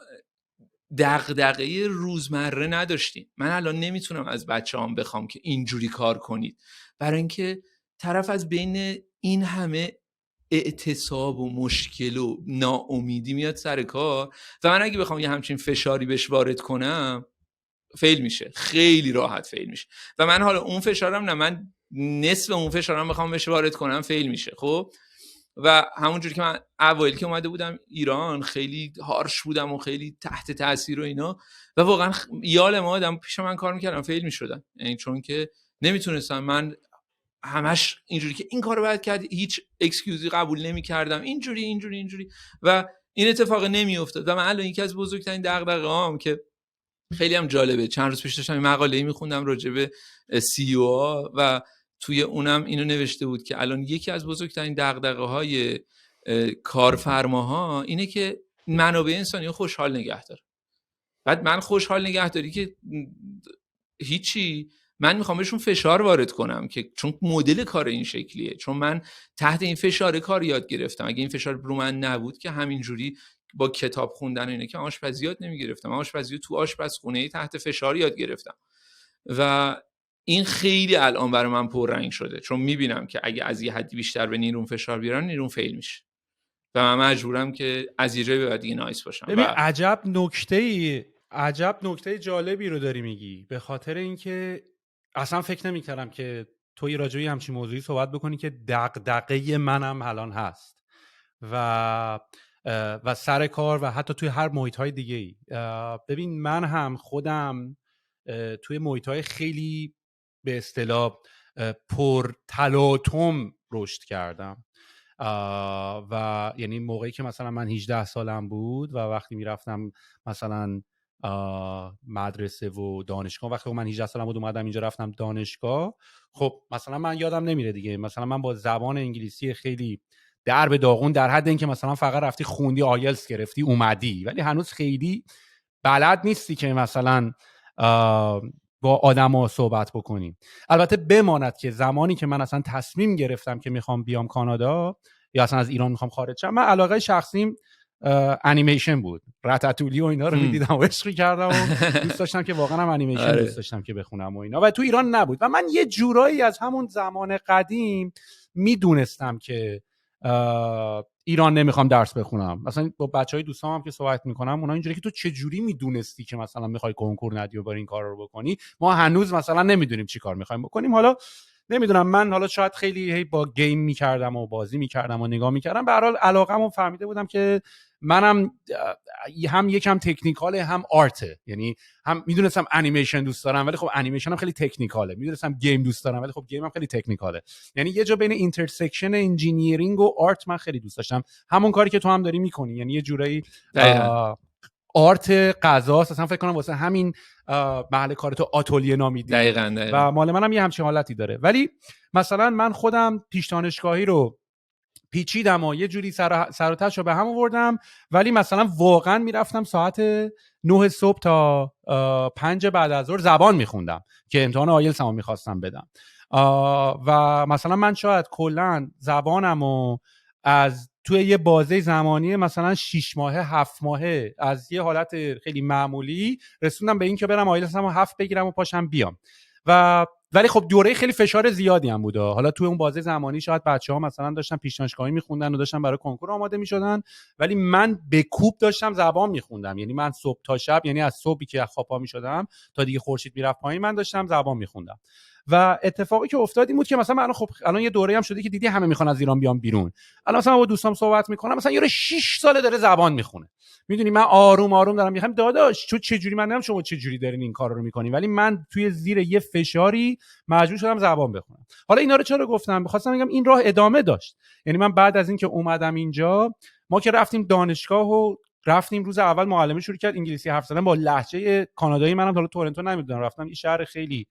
دغدغه روزمره نداشتیم. من الان نمیتونم از بچه‌هام بخوام که اینجوری کار کنید، برای اینکه طرف از بین این همه اعتصاب و مشکل و ناامیدی میاد سر کار و من اگه بخوام یه همچین فشاری بهش وارد کنم فیل میشه، خیلی راحت فیل میشه و من حالا اون فشارم نه، من نصف اون فشارم بخوام بهش وارد کنم فیل میشه. خب و همونجوری که من اوایل که اومده بودم ایران خیلی هارش بودم و خیلی تحت تاثیر و اینا و واقعا یال ما آدم پیش من کار میکردم فیل میشدن، یعنی چون که نمیتونستم من همش اینجوری که این کارو باید کرد، هیچ اکسکیوزی قبول نمیکردم، اینجوری و این اتفاق نمیافتاد. و من الان یکی از بزرگترین دغدغه‌هام که خیلی هم جالبه، چند روز پیش داشتم مقاله‌ای میخوندم راجع به سی او ها و توی اونم اینو نوشته بود که الان یکی از بزرگترین دغدغه‌های کارفرماها اینه که منابع انسانی رو خوشحال نگه داره. بعد من خوشحال نگهداری که هیچی، من میخوام بهشون فشار وارد کنم که چون مدل کار این شکلیه، چون من تحت این فشار کار یاد گرفتم. اگه این فشار رو من نبود که همینجوری با کتاب خوندن اینه که آشپزی یاد نمیگرفتم، آشپزی تو آشپزخونه تحت فشار یاد گرفتم و این خیلی الان برای من پررنگ شده، چون میبینم که اگه از یه حدی بیشتر به نیرون فشار بیارن نیرون فیل میشه و من مجبورم که از یه جایی به بعد دیگه نایس باشم.
ببین عجب نکته جالبی رو داری میگی، به خاطر اینکه اصلا فکر نمی‌کردم که توی راجعی همچین موضوعی صحبت بکنی که دغدغه منم الان هست و سر کار و حتی توی هر محیط‌های دیگه‌ای. ببین من هم خودم توی محیط‌های خیلی به اصطلاح پر تلاطم رشد کردم و یعنی موقعی که مثلا من 18 سالم بود و وقتی میرفتم مثلا مدرسه و دانشگاه، وقتی من 18 سالم بود اومدم اینجا رفتم دانشگاه، خب مثلا من یادم نمیره دیگه، مثلا من با زبان انگلیسی خیلی در به داغون، در حد اینکه مثلا فقط رفتی خوندی آیلتس گرفتی اومدی، ولی هنوز خیلی بلد نیستی که مثلا با آدم‌ها صحبت بکنیم. البته بماند که زمانی که من اصلا تصمیم گرفتم که میخوام بیام کانادا یا اصلا از ایران میخوام خارج شم، من علاقه شخصیم انیمیشن بود، راتاتولی و اینا رو میدیدم و عشق کردم و دوست داشتم که واقعا هم انیمیشن دوست داشتم که بخونم و اینا، و تو ایران نبود و من یه جورایی از همون زمان قدیم میدونستم که ایران نمیخوام درس بخونم. مثلا با بچهای دوستام هم که صحبت میکنم اونا اینجوری که تو چه جوری میدونستی که مثلا میخوای کنکور ندی و برای این کارا رو بکنی؟ ما هنوز مثلا نمیدونیم چی کار میخوایم بکنیم. حالا نمیدونم، من حالا شاید خیلی با گیم میکردم و بازی میکردم و نگاه میکردم، به هر حال علاقه‌مو فهمیده بودم که منم هم یکم تکنیکاله هم آرته، یعنی هم میدونستم انیمیشن دوست دارم ولی خب انیمیشن هم خیلی تکنیکاله، میدونستم گیم دوست دارم ولی خب گیم هم خیلی تکنیکاله، یعنی یه جا بین اینترسکشن انجینیرینگ و آرت من خیلی دوست داشتم، همون کاری که تو هم داری میکنی، یعنی یه جورایی آرت غذاست، اصلا فکر کنم واسه همین محل کارتو آتلیه نامیدی.
دقیقاً.
و مال منم یه همچین حالتی داره. ولی مثلا من خودم پیش دانشگاهی رو پیچیدم و یه جوری سر و تهش رو به هم آوردم، ولی مثلا واقعا میرفتم ساعت 9 صبح تا 5 بعد از ظهر زبان میخوندم که امتحان آیلتسمو میخواستم بدم. و مثلا من شاید کلا زبانمو از توی یه بازه زمانی مثلا 6 ماهه 7 ماهه از یه حالت خیلی معمولی رسوندم به این که برم آیلتسمو 7 بگیرم و پاشم بیام. ولی خب دوره خیلی فشار زیادی هم بود. حالا توی اون بازه زمانی شاید بچه‌ها مثلا داشتن پیش دانشگاهی می‌خوندن و داشتن برای کنکور آماده می‌شدن، ولی من به کوب داشتم زبان می‌خوندم. یعنی من صبح تا شب، یعنی از صبحی که خواب پا می‌شدم تا دیگه خورشید میرفت پایین، من داشتم زبان می‌خوندم. و اتفاقی که افتاد این بود که مثلا من خب الان یه دوره هم شده که دیدی همه میخوان از ایران بیان بیرون. الان مثلا با دوستام صحبت میکنم، مثلا یه 6 ساله داره زبان میخونه. میدونی من آروم آروم دارم میگم داداش تو چه جوری، من نمیدونم شما چه جوری دارین این کارا رو میکنین، ولی من توی زیر یه فشاری مجبور شدم زبان بخونم. حالا اینا رو چرا گفتم؟ می‌خواستم بگم این راه ادامه داشت. یعنی من بعد از اینکه اومدم اینجا، ما که رفتیم دانشگاه و رفتیم روز اول معلمی شروع کرد انگلیسی حرف زدن با لهجه کانادایی. منم حالا تورنتو نمیدونم، رفتم این شهر خیلی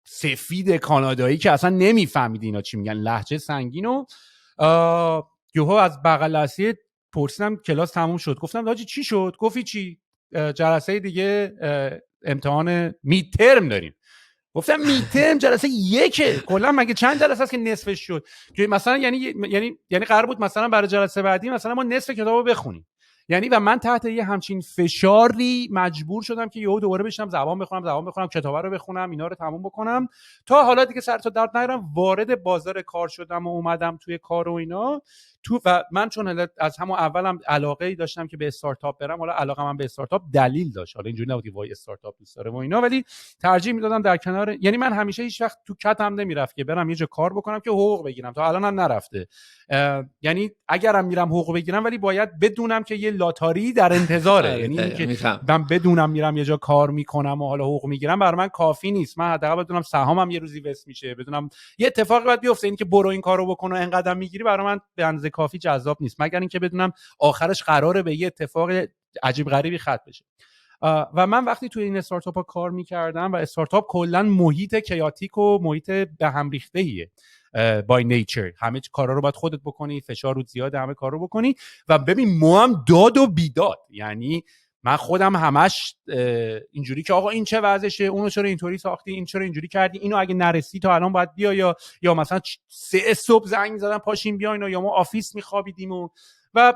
سفید کانادایی که اصلا نمیفهمید اینا چی میگن، لهجه سنگین. و یهو از بغل دستی پرسیدم کلاس تموم شد، گفتم حاجی چی شد؟ گفتی چی؟ جلسه دیگه امتحان مید ترم داریم. گفتم مید ترم جلسه یکه؟ کلا مگه چند جلسه است که نصفش شد؟ که مثلا یعنی قرار بود مثلا برای جلسه بعدی مثلا ما نصف کتابو بخونیم. یعنی و من تحت یه همچین فشاری مجبور شدم که یهو دوباره بشم زبان بخونم، کتابا رو بخونم، اینا رو تموم بکنم تا حالا دیگه سر تا درد نیارم. وارد بازار کار شدم و اومدم توی کار و اینا. و من چون از همون اولم علاقه‌ای داشتم که به استارتاپ برم، حالا علاقه من به استارتاپ دلیل داشت، حالا اینجوری نبود که وای استارتاپ دوست داره و اینا، ولی ترجیح میدادم در کنار، یعنی من همیشه هیچ وقت تو کتم نمیرفت که برم یه جا کار بکنم که حقوق بگیرم. تا الانم نرفته. یعنی اگرم میرم حقوق بگیرم ولی باید بدونم که یه لاتاری در انتظاره. یعنی اینکه من بدونم میرم یه جا کار میکنم و حالا حقوق میگیرم برای من کافی نیست. من حداقل بدونم سهامم یه روزی وست میشه، بدونم یه اتفاقی باید بیفته، این که برو این کارو بکن و اینقدر میگیری برای من به اندازه کافی جذاب نیست، مگر اینکه بدونم آخرش قراره به یه اتفاق عجیب غریبی ختم بشه. و من وقتی توی این استارتاپ ها کار میکردم و استارتاپ کلا محیط کیاتیک و محیط به هم ریخته‌ایه بای نیچر، همه کارا رو باید خودت بکنی، فشار رو زیاده، همه کار رو بکنی. و ببین ما هم داد و بیداد، یعنی من خودم همش اینجوری که آقا این چه وضعشه، اونو چرا اینطوری ساختی، این چرا اینجوری کردی، اینو اگه نرسی تا الان باید بیا، یا مثلا 3 صبح زنگ می‌زدن پاشین بیاین، یا ما آفیس میخوابیدیم. و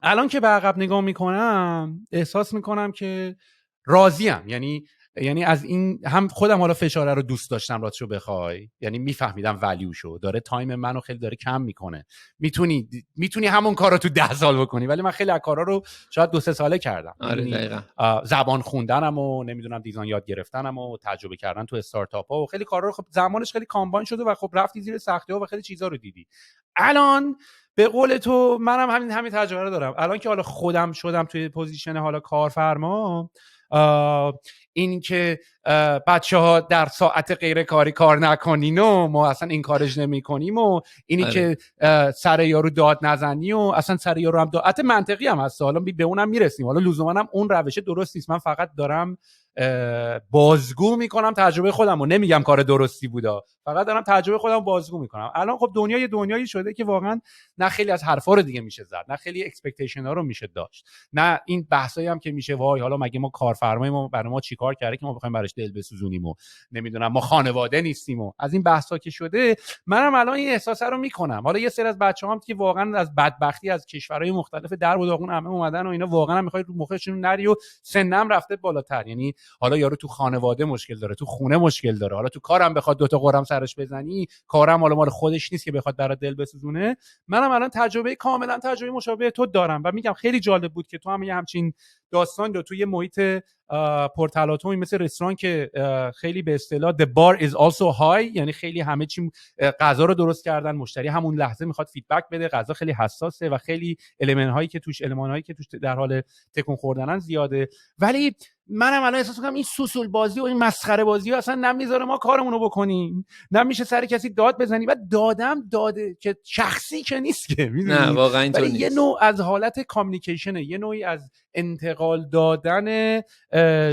الان که به عقب نگاه میکنم احساس میکنم که راضیم. یعنی از این هم خودم حالا فشاره رو دوست داشتم، راستشو بخوای، یعنی میفهمیدم ولیوشو داره، تایم منو خیلی داره کم میکنه. میتونی همون کارو تو 10 سال بکنی، ولی من خیلی از کارا رو شاید 2-3 ساله کردم.
آره دقیقاً.
زبان خوندنم و نمیدونم دیزاین یاد گرفتنم و تجربه کردن تو استارتاپ ها و خیلی کارا رو خب زمانش خیلی کامباین شده و خب رفتی زیر سختی ها و خیلی چیزا رو دیدی. الان به قول تو منم همین تجربه رو دارم. الان که حالا خودم شدم توی پوزیشن حالا کارفرما، این که بچه‌ها در ساعت غیر کاری کار نکنین و ما اصلا اینکارج نمی‌کنیم و اینی که سر یارو داد نزنی و اصلا سر یارو هم داد منطقی هم هست، حالا به اونم میرسیم، حالا لزوما هم اون روش درست نیست. من فقط دارم بازگو میکنم تجربه خودم و نمیگم کار درستی بودا، فقط دارم تجربه خودم بازگو میکنم. الان خب دنیایی شده که واقعا نه خیلی از حرفا رو دیگه میشه زد، نه خیلی اکسپکتیشن ها رو میشه داشت، نه این بحثایی هم که میشه وای حالا مگه ما کارفرماییم ما برای ما چیکار کرده که ما بخوایم براش دل بسوزونیم و نمیدونم ما خانواده نیستیم و از این بحثا که شده. منم الان این احساس رو میکنم. حالا یه سری از بچه‌هام که واقعا از بدبختی از کشورهای مختلف در و داغون همه اومدن و اینا، واقعا میخواد رو مخشون نری و سنم رفته بالاتر. یعنی حالا یارو تو خانواده مشکل داره، تو خونه مشکل داره، حالا تو کارم بخواد دوتا قرم سرش بزنی، کارم حالا مال خودش نیست که بخواد برات دل بسوزونه. منم الان کاملا تجربه مشابه تو دارم و میگم خیلی جالب بود که تو هم یه همچین داستان رو توی یه محیط پرتلاطمی مثل رستوران که خیلی به اصطلاح the bar is also high، یعنی خیلی همه چی غذا رو درست کردن، مشتری همون لحظه میخواد فیدبک بده، غذا خیلی حساسه و خیلی المان‌هایی که توش در حال تکون خوردنن زیاده. ولی منم الان احساس میکنم این سوسول بازی و این مسخره بازی ها اصلا نمیذاره ما کارمون رو بکنیم، نمیشه سر کسی داد بزنی و داده که شخصی که نیست که
نه
میدونی،
واقعا اینطور
ولی یه
نیست.
نوع از حالت کامیونیکیشنه، یه نوعی از انتقال دادن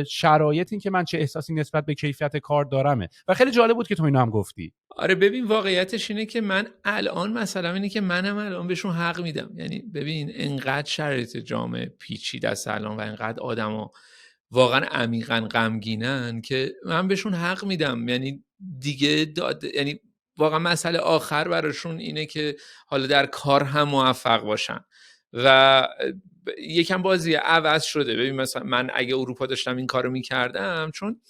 شرایط، این که من چه احساسی نسبت به کیفیت کار دارمه. و خیلی جالب بود که تو اینو هم گفتی.
آره ببین واقعیتش اینه که من الان مثلا اینه که منم الان بهشون حق میدم. یعنی ببین انقدر شرایط جامعه پیچیده است الان و انقدر آدما واقعا عمیقا غمگینن که من بهشون حق میدم. یعنی دیگه یعنی واقعا مسئله آخر براشون اینه که حالا در کار هم موفق باشن و یکم بازی عوض شده. ببین مثلا من اگه اروپا داشتم این کارو میکردم، چون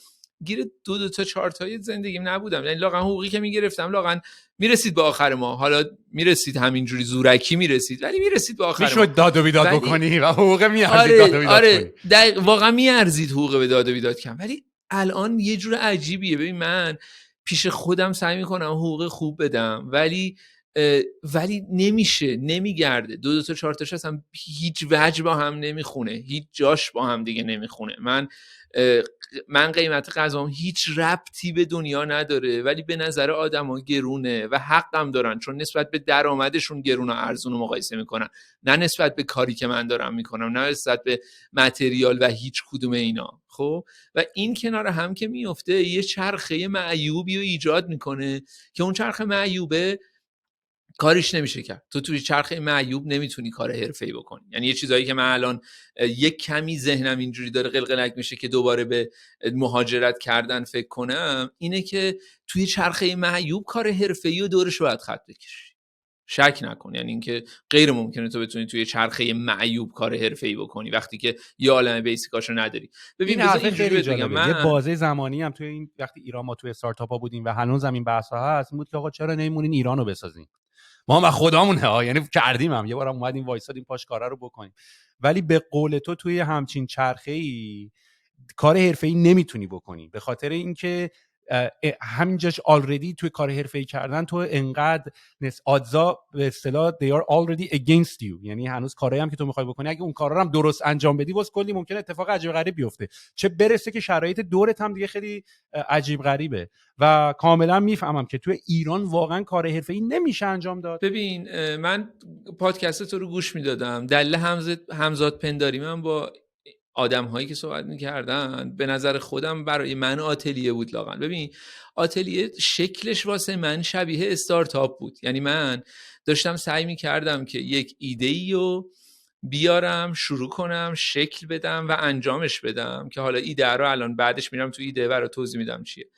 گیر دو تا چهار تایی زندگیم نبودم، یعنی لاغن حقوقی که میگرفتم لاغن میرسید به آخر ما، حالا میرسید همینجوری زورکی میرسید ولی میرسید به آخر
میشد
ما،
داد و بیداد بکنی و حقوق میارزید
آره
داد و بیداد کنی.
واقعا میارزید حقوق به داد و بیداد کنم. ولی الان یه جور عجیبیه. ببین من پیش خودم سعی میکنم حقوق خوب بدم ولی نمیشه، نمیگرده. دو تا چهار تاش اصلا هیچ وجه با هم نمیخونه، هیچ جاش با هم دیگه نمیخونه. من قیمت غذام هیچ ربطی به دنیا نداره ولی به نظر آدما گرونه و حقم دارن، چون نسبت به درآمدشون گرون و ارزون رو مقایسه میکنن، نه نسبت به کاری که من دارم میکنم، نه نسبت به متریال و هیچ کدوم اینا. خب و این کنار هم که میفته یه چرخه معیوبی رو ایجاد میکنه که اون چرخه معیوبه کاریش نمیشه کرد. تو توی چرخه معیوب نمیتونی کار حرفه‌ای بکنی. یعنی یه چیزایی که من الان یک کمی ذهنم اینجوری داره قلقلک میشه که دوباره به مهاجرت کردن فکر کنم، اینه که توی چرخه معیوب کار حرفه‌ای و دورش باید خط بکشی. شک نکن. یعنی اینکه غیر ممکنه تو بتونی توی چرخه معیوب کار حرفه‌ای بکنی وقتی که یه عالمه بیسیکاشو نداری. ببین
این
بذار
اینجوری
اینجوری بگم،
یه بازه زمانی هم توی این وقتی ایران ما توی استارتاپ‌ها بودیم و هنوزم این بحث‌ها هست، این بود که آقا چرا نمیمونین ایرانو بسازین؟ ما هم خودمونه ها، یعنی کردیم، هم یه بارم اومدیم وایسادیم پاش کارا رو بکنیم. ولی به قول تو توی همچین چرخه‌ای کار حرفه‌ای نمیتونی بکنی، به خاطر اینکه همینجاش آلردی توی کار حرفه‌ای کردن تو انقدر آدزا به اصطلاح they are already against you، یعنی هنوز کارایی هم که تو میخوای بکنی اگه اون کارا رو هم درست انجام بدی واسه کلی ممکنه اتفاق عجیب غریب بیفته، چه برسه که شرایط دورت هم دیگه خیلی عجیب غریبه. و کاملا میفهمم که توی ایران واقعا کار حرفه‌ای نمیشه انجام داد.
ببین من پادکست تو رو گوش میدادم، دلیل همزاد پنداری من با آدم هایی که صحبت میکردن به نظر خودم برای من آتلیه بود لاغن. ببین آتلیه شکلش واسه من شبیه استارتاپ بود. یعنی من داشتم سعی میکردم که یک ایده‌ای رو بیارم، شروع کنم، شکل بدم و انجامش بدم که حالا ایده رو الان بعدش میرم تو ایده برای توضیح میدم چیه.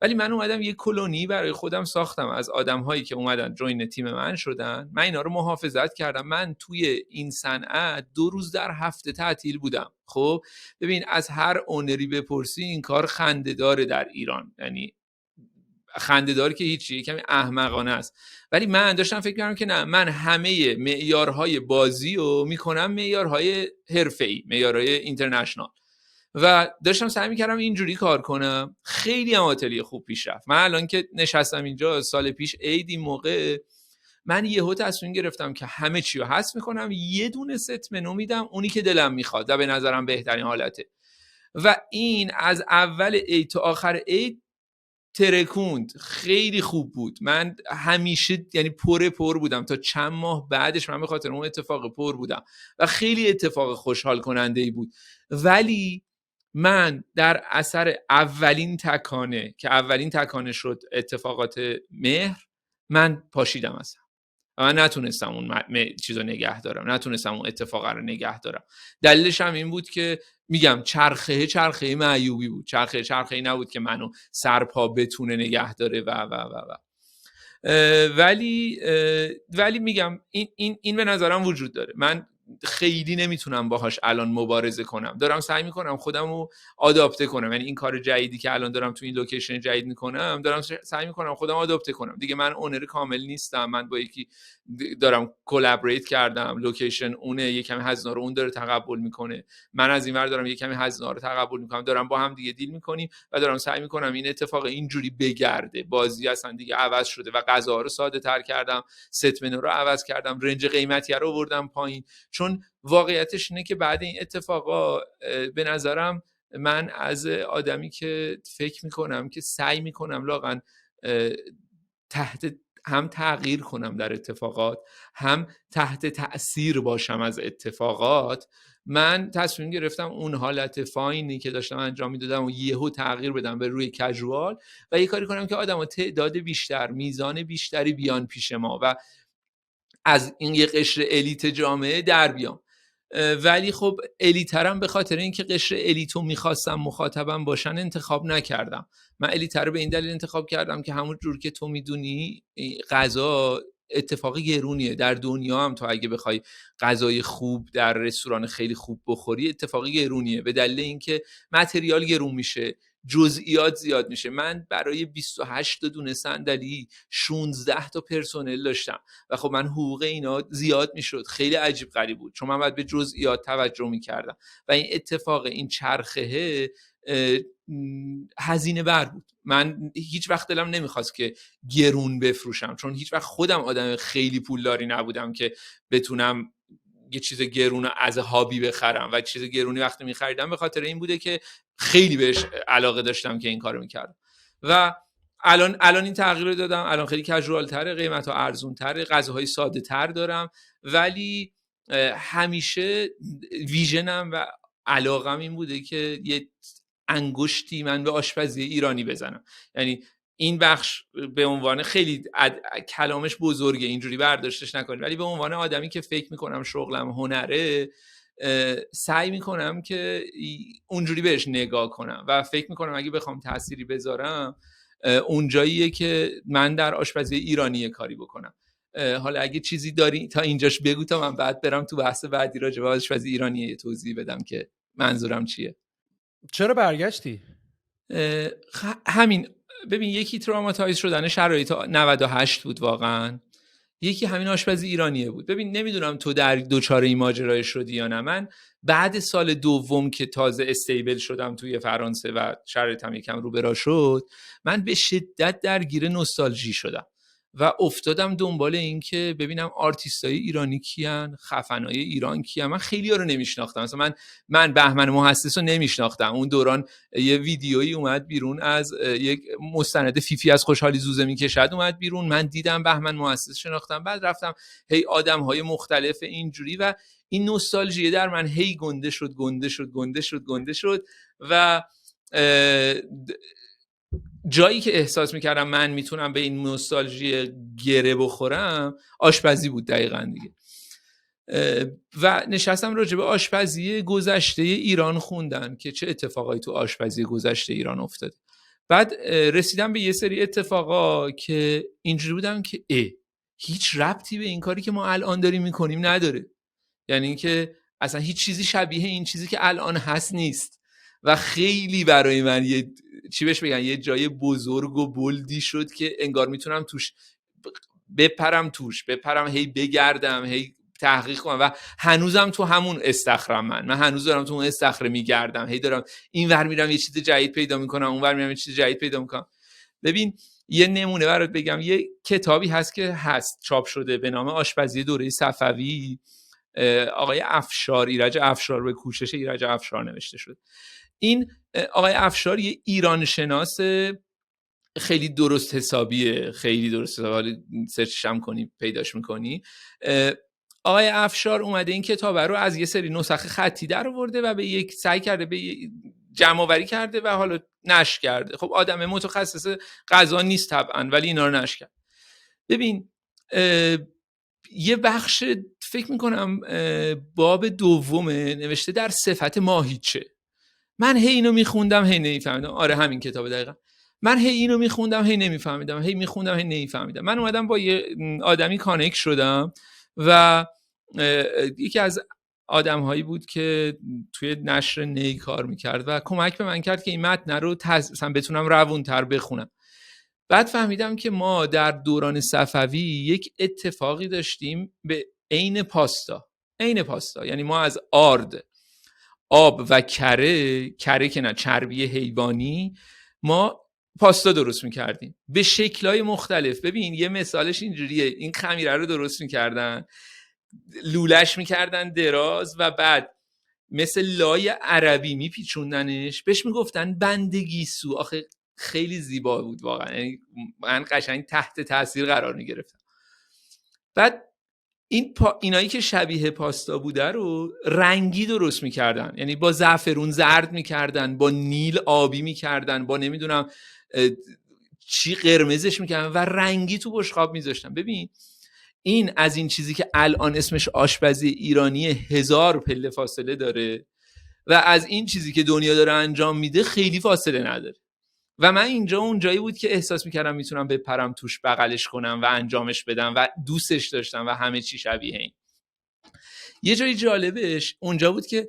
ولی من اومدم یه کلونی برای خودم ساختم از آدم‌هایی که اومدن جوین تیم من شدن. من اینا رو محافظت کردم. من توی این صنعت 2 روز در هفته تعطیل بودم. خب ببین از هر اونری بپرسی این کار خنده‌داره در ایران، یعنی خنده‌دار که هیچی، کمی احمقانه است. ولی من داشتم فکر می‌کردم که نه، من همه معیارهای بازی رو میکنم معیارهای حرفه‌ای، معیارهای اینترنشنال، و داشتم سعی میکردم اینجوری کار کنم. خیلی هم آتلیه خوب پیش رفت. من الان که نشستم اینجا سال پیش عید این موقع، من یهو تصمیم گرفتم که همه چی رو حذف میکنم، یه دونه ست منو میدم، اونی که دلم میخواد و به نظرم بهترین حالته. و این از اول عید تا آخر عید ترکوند، خیلی خوب بود. من همیشه یعنی پر بودم تا چند ماه بعدش من به خاطر اون اتفاق پر بودم و خیلی اتفاق خوشحال کننده ای بود. ولی من در اثر اولین تکانه که اولین تکانه شد اتفاقات مهر، من پاشیدم اصلا و من نتونستم اون چیزو نگه دارم، نتونستم اون اتفاق رو نگه دارم. دلیلش هم این بود که میگم چرخه معیوبی بود، چرخه نبود که منو سرپا بتونه نگه داره و ولی میگم این به نظرم وجود داره. من خیلی نمیتونم باهاش الان مبارزه کنم، دارم سعی میکنم خودم رو آداپته کنم. یعنی این کار جدیدی که الان دارم تو این لوکیشن جدید میکنم، دارم سعی میکنم خودم آداپته کنم. دیگه من اونر کامل نیستم، من با یکی دارم کلابریت کردم، لوکیشن اونه، یه کمی هزینه رو اون داره تقبل میکنه، من از این ور دارم یه کمی هزینه رو تقبل میکنم، دارم با هم دیگه دیل میکنیم و دارم سعی میکنم این اتفاق اینجوری بگرده. بازی اصلا دیگه عوض شده و غذا رو ساده تر کردم، ست منو رو عوض کردم، رنج قیمتی رو آوردم پایین، چون واقعیتش اینه که بعد این اتفاقا به نظرم من از آدمی که فکر میکنم که سعی میکنم لاغن تحت هم تغییر کنم در اتفاقات، هم تحت تأثیر باشم از اتفاقات، من تصمیم گرفتم اون حالت فاینی که داشتم انجام میدادم و یهو تغییر بدم به روی کژوال و یه کاری کنم که آدم‌ها تعداد بیشتر، میزان بیشتری بیان پیش ما و از این یه قشر الیت جامعه در بیام. ولی خب الیترم به خاطر اینکه قشر الیتو میخواستم مخاطبم باشن انتخاب نکردم. من الیتر به این دلیل انتخاب کردم که همون جور که تو میدونی غذا اتفاق گرونیه در دنیا هم. تو اگه بخوای غذای خوب در رستوران خیلی خوب بخوری اتفاق گرونیه به دلیل اینکه متریال گرون میشه، جزئیات زیاد میشه. من برای 28 دونه صندلی 16 تا پرسنل داشتم و خب من حقوق اینا زیاد میشد. خیلی عجیب غریب بود چون من باید به جزئیات توجه میکردم و این اتفاق، این چرخه هزینه بر بود. من هیچ وقت دلم نمیخواست که گرون بفروشم چون هیچ وقت خودم آدم خیلی پولداری نبودم که بتونم یه چیز گرون از هابی بخرم و چیز گرونی وقتی میخریدم به خاطر این بوده که خیلی بهش علاقه داشتم که این کارو میکردم. و الان این تغییر رو دادم. الان خیلی کژوال تره، قیمتا ارزون تره، غذاهای ساده تر دارم، ولی همیشه ویژنم و علاقم این بوده که یه انگشتی من به آشپزی ایرانی بزنم. یعنی این بخش به عنوان خیلی کلامش بزرگه اینجوری برداشتش نکنید، ولی به عنوان آدمی که فکر میکنم شغلم هنره سعی میکنم که اونجوری بهش نگاه کنم و فکر میکنم اگه بخوام تأثیری بذارم اونجاییه که من در آشپزی ایرانی کاری بکنم. حالا اگه چیزی داری تا اینجاش بگو تا من بعد برم تو بحث بعدی راجع به آشپزی ایرانی توضیح بدم که منظورم چیه.
چرا برگشتی؟
همین، ببین یکی تروماتایز شدن شرایط 98 بود واقعا، یکی همین آشپزی ایرانیه بود. ببین نمیدونم تو در دوچاره این ماجرای شدی یا نه. من بعد سال دوم که تازه استیبل شدم توی فرانسه و شرایطم یکم رو برا شد، من به شدت درگیر نوستالژی شدم و افتادم دنبال این که ببینم آرتیستای ایرانی کیان، خفنای ایران کیان. من خیلی ها رو نمیشناختم. مثلا من بهمن محسس رو نمیشناختم. اون دوران یه ویدیویی اومد بیرون از یک مستند فیفی از خوشحالی زوزه میکشد اومد بیرون، من دیدم بهمن محسس شناختم، بعد رفتم هی آدم‌های مختلف اینجوری و این نوستالژی در من هی گنده شد و جایی که احساس میکردم من میتونم به این نوستالژی گره بخورم آشپزی بود دقیقاً دیگه. و نشستم راجع به آشپزی گذشته ایران خوندن که چه اتفاقایی تو آشپزی گذشته ایران افتاده. بعد رسیدم به یه سری اتفاقا که اینجوری بودم که هیچ ربطی به این کاری که ما الان داریم میکنیم نداره. یعنی اینکه اصلا هیچ چیزی شبیه این چیزی که الان هست نیست و خیلی برای من یه جای بزرگ و بلدی شد که انگار میتونم توش بپرم هی بگردم، هی تحقیق کنم و هنوزم تو همون استخرم. من هنوز دارم تو اون استخره میگردم، هی دارم این ور میرم یه چیز جدید پیدا میکنم، اون ور میرم یه چیز جدید پیدا میکنم. ببین یه نمونه برات بگم، یه کتابی هست که چاپ شده به نام آشپزی دوره صفوی، آقای افشار، ایرج افشار، به کوشش ایرج افشار نوشته شد. این آقای افشار یه ایران شناس خیلی درست حسابیه، حالا سرچش هم کنی پیداش میکنی. آقای افشار اومده این کتاب رو از یه سری نسخ خطی در آورده و سعی کرده به جمع آوری کرده و حالا نشر کرده. خب آدم متخصص غذا نیست طبعا، ولی اینا رو نشر کرد. ببین یه بخش فکر میکنم باب دومه نوشته در صفت ماهیچه. من هی اینو میخوندم هی نمیفهمیدم. آره همین کتاب دقیقا. من هی اینو میخوندم هی نمیفهمیدم، هی میخوندم هی نمیفهمیدم. من اومدم با یه آدمی کانکت شدم و یکی از آدم‌هایی بود که توی نشر نی کار میکرد و کمک به من کرد که این متن رو مثلا بتونم روون‌تر بخونم. بعد فهمیدم که ما در دوران صفوی یک اتفاقی داشتیم به عین پاستا. یعنی ما از آب و کره که نه، چربی حیوانی، ما پاستا درست میکردیم به شکل‌های مختلف. ببین یه مثالش اینجوریه، این خمیره رو درست میکردن، لولش میکردن دراز و بعد مثل لای عربی میپیچوندنش، بهش میگفتن بندگیسو. آخه خیلی زیبا بود واقعا، یعنی من قشنگ تحت تاثیر قرار میگرفتم. بعد اینایی که شبیه پاستا بوده رو رنگی درست میکردن، یعنی با زعفرون زرد میکردن، با نیل آبی میکردن، با نمیدونم چی قرمزش میکردن و رنگی تو بشقاب میذاشتن. ببین این از این چیزی که الان اسمش آشپزی ایرانی 1000 پله فاصله داره و از این چیزی که دنیا داره انجام میده خیلی فاصله نداره. و من اینجا اون جایی بود که احساس میکردم میتونم بپرم توش، بغلش کنم و انجامش بدم و دوستش داشتم و همه چی شبیه این. یه جایی جالبش اونجا بود که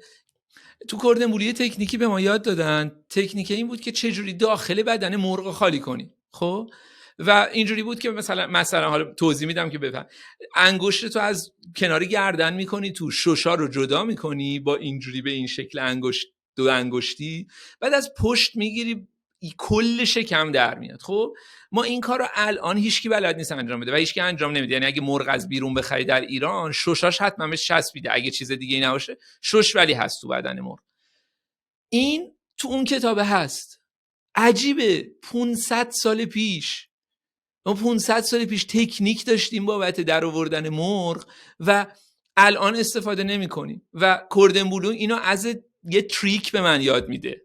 تو کردنبولی تکنیکی به ما یاد دادن. تکنیک این بود که چجوری داخل بدن مرغ خالی کنی. خب و اینجوری بود که مثلا حالا توضیح میدم که بفهم. انگشت تو از کنار گردن میکنی تو، ششا رو جدا میکنی با اینجوری به این شکل انگشت، دو انگشتی، بعد از پشت میگیری کل شکم در میاد. خب ما این کار رو الان هیچکی بلد نیست انجام بده و هیچکی انجام نمیده. یعنی اگه مرغ از بیرون بخری در ایران، ششاش حتما بهش چسبیده، اگه چیز دیگه ای نباشه شش ولی هست تو بدن مرغ. این تو اون کتاب هست. عجیبه 500 سال پیش ما 500 سال پیش تکنیک داشتیم بابت در آوردن مرغ و الان استفاده نمی کنیم و کردنبلو اینو از یه تریک به من یاد میده.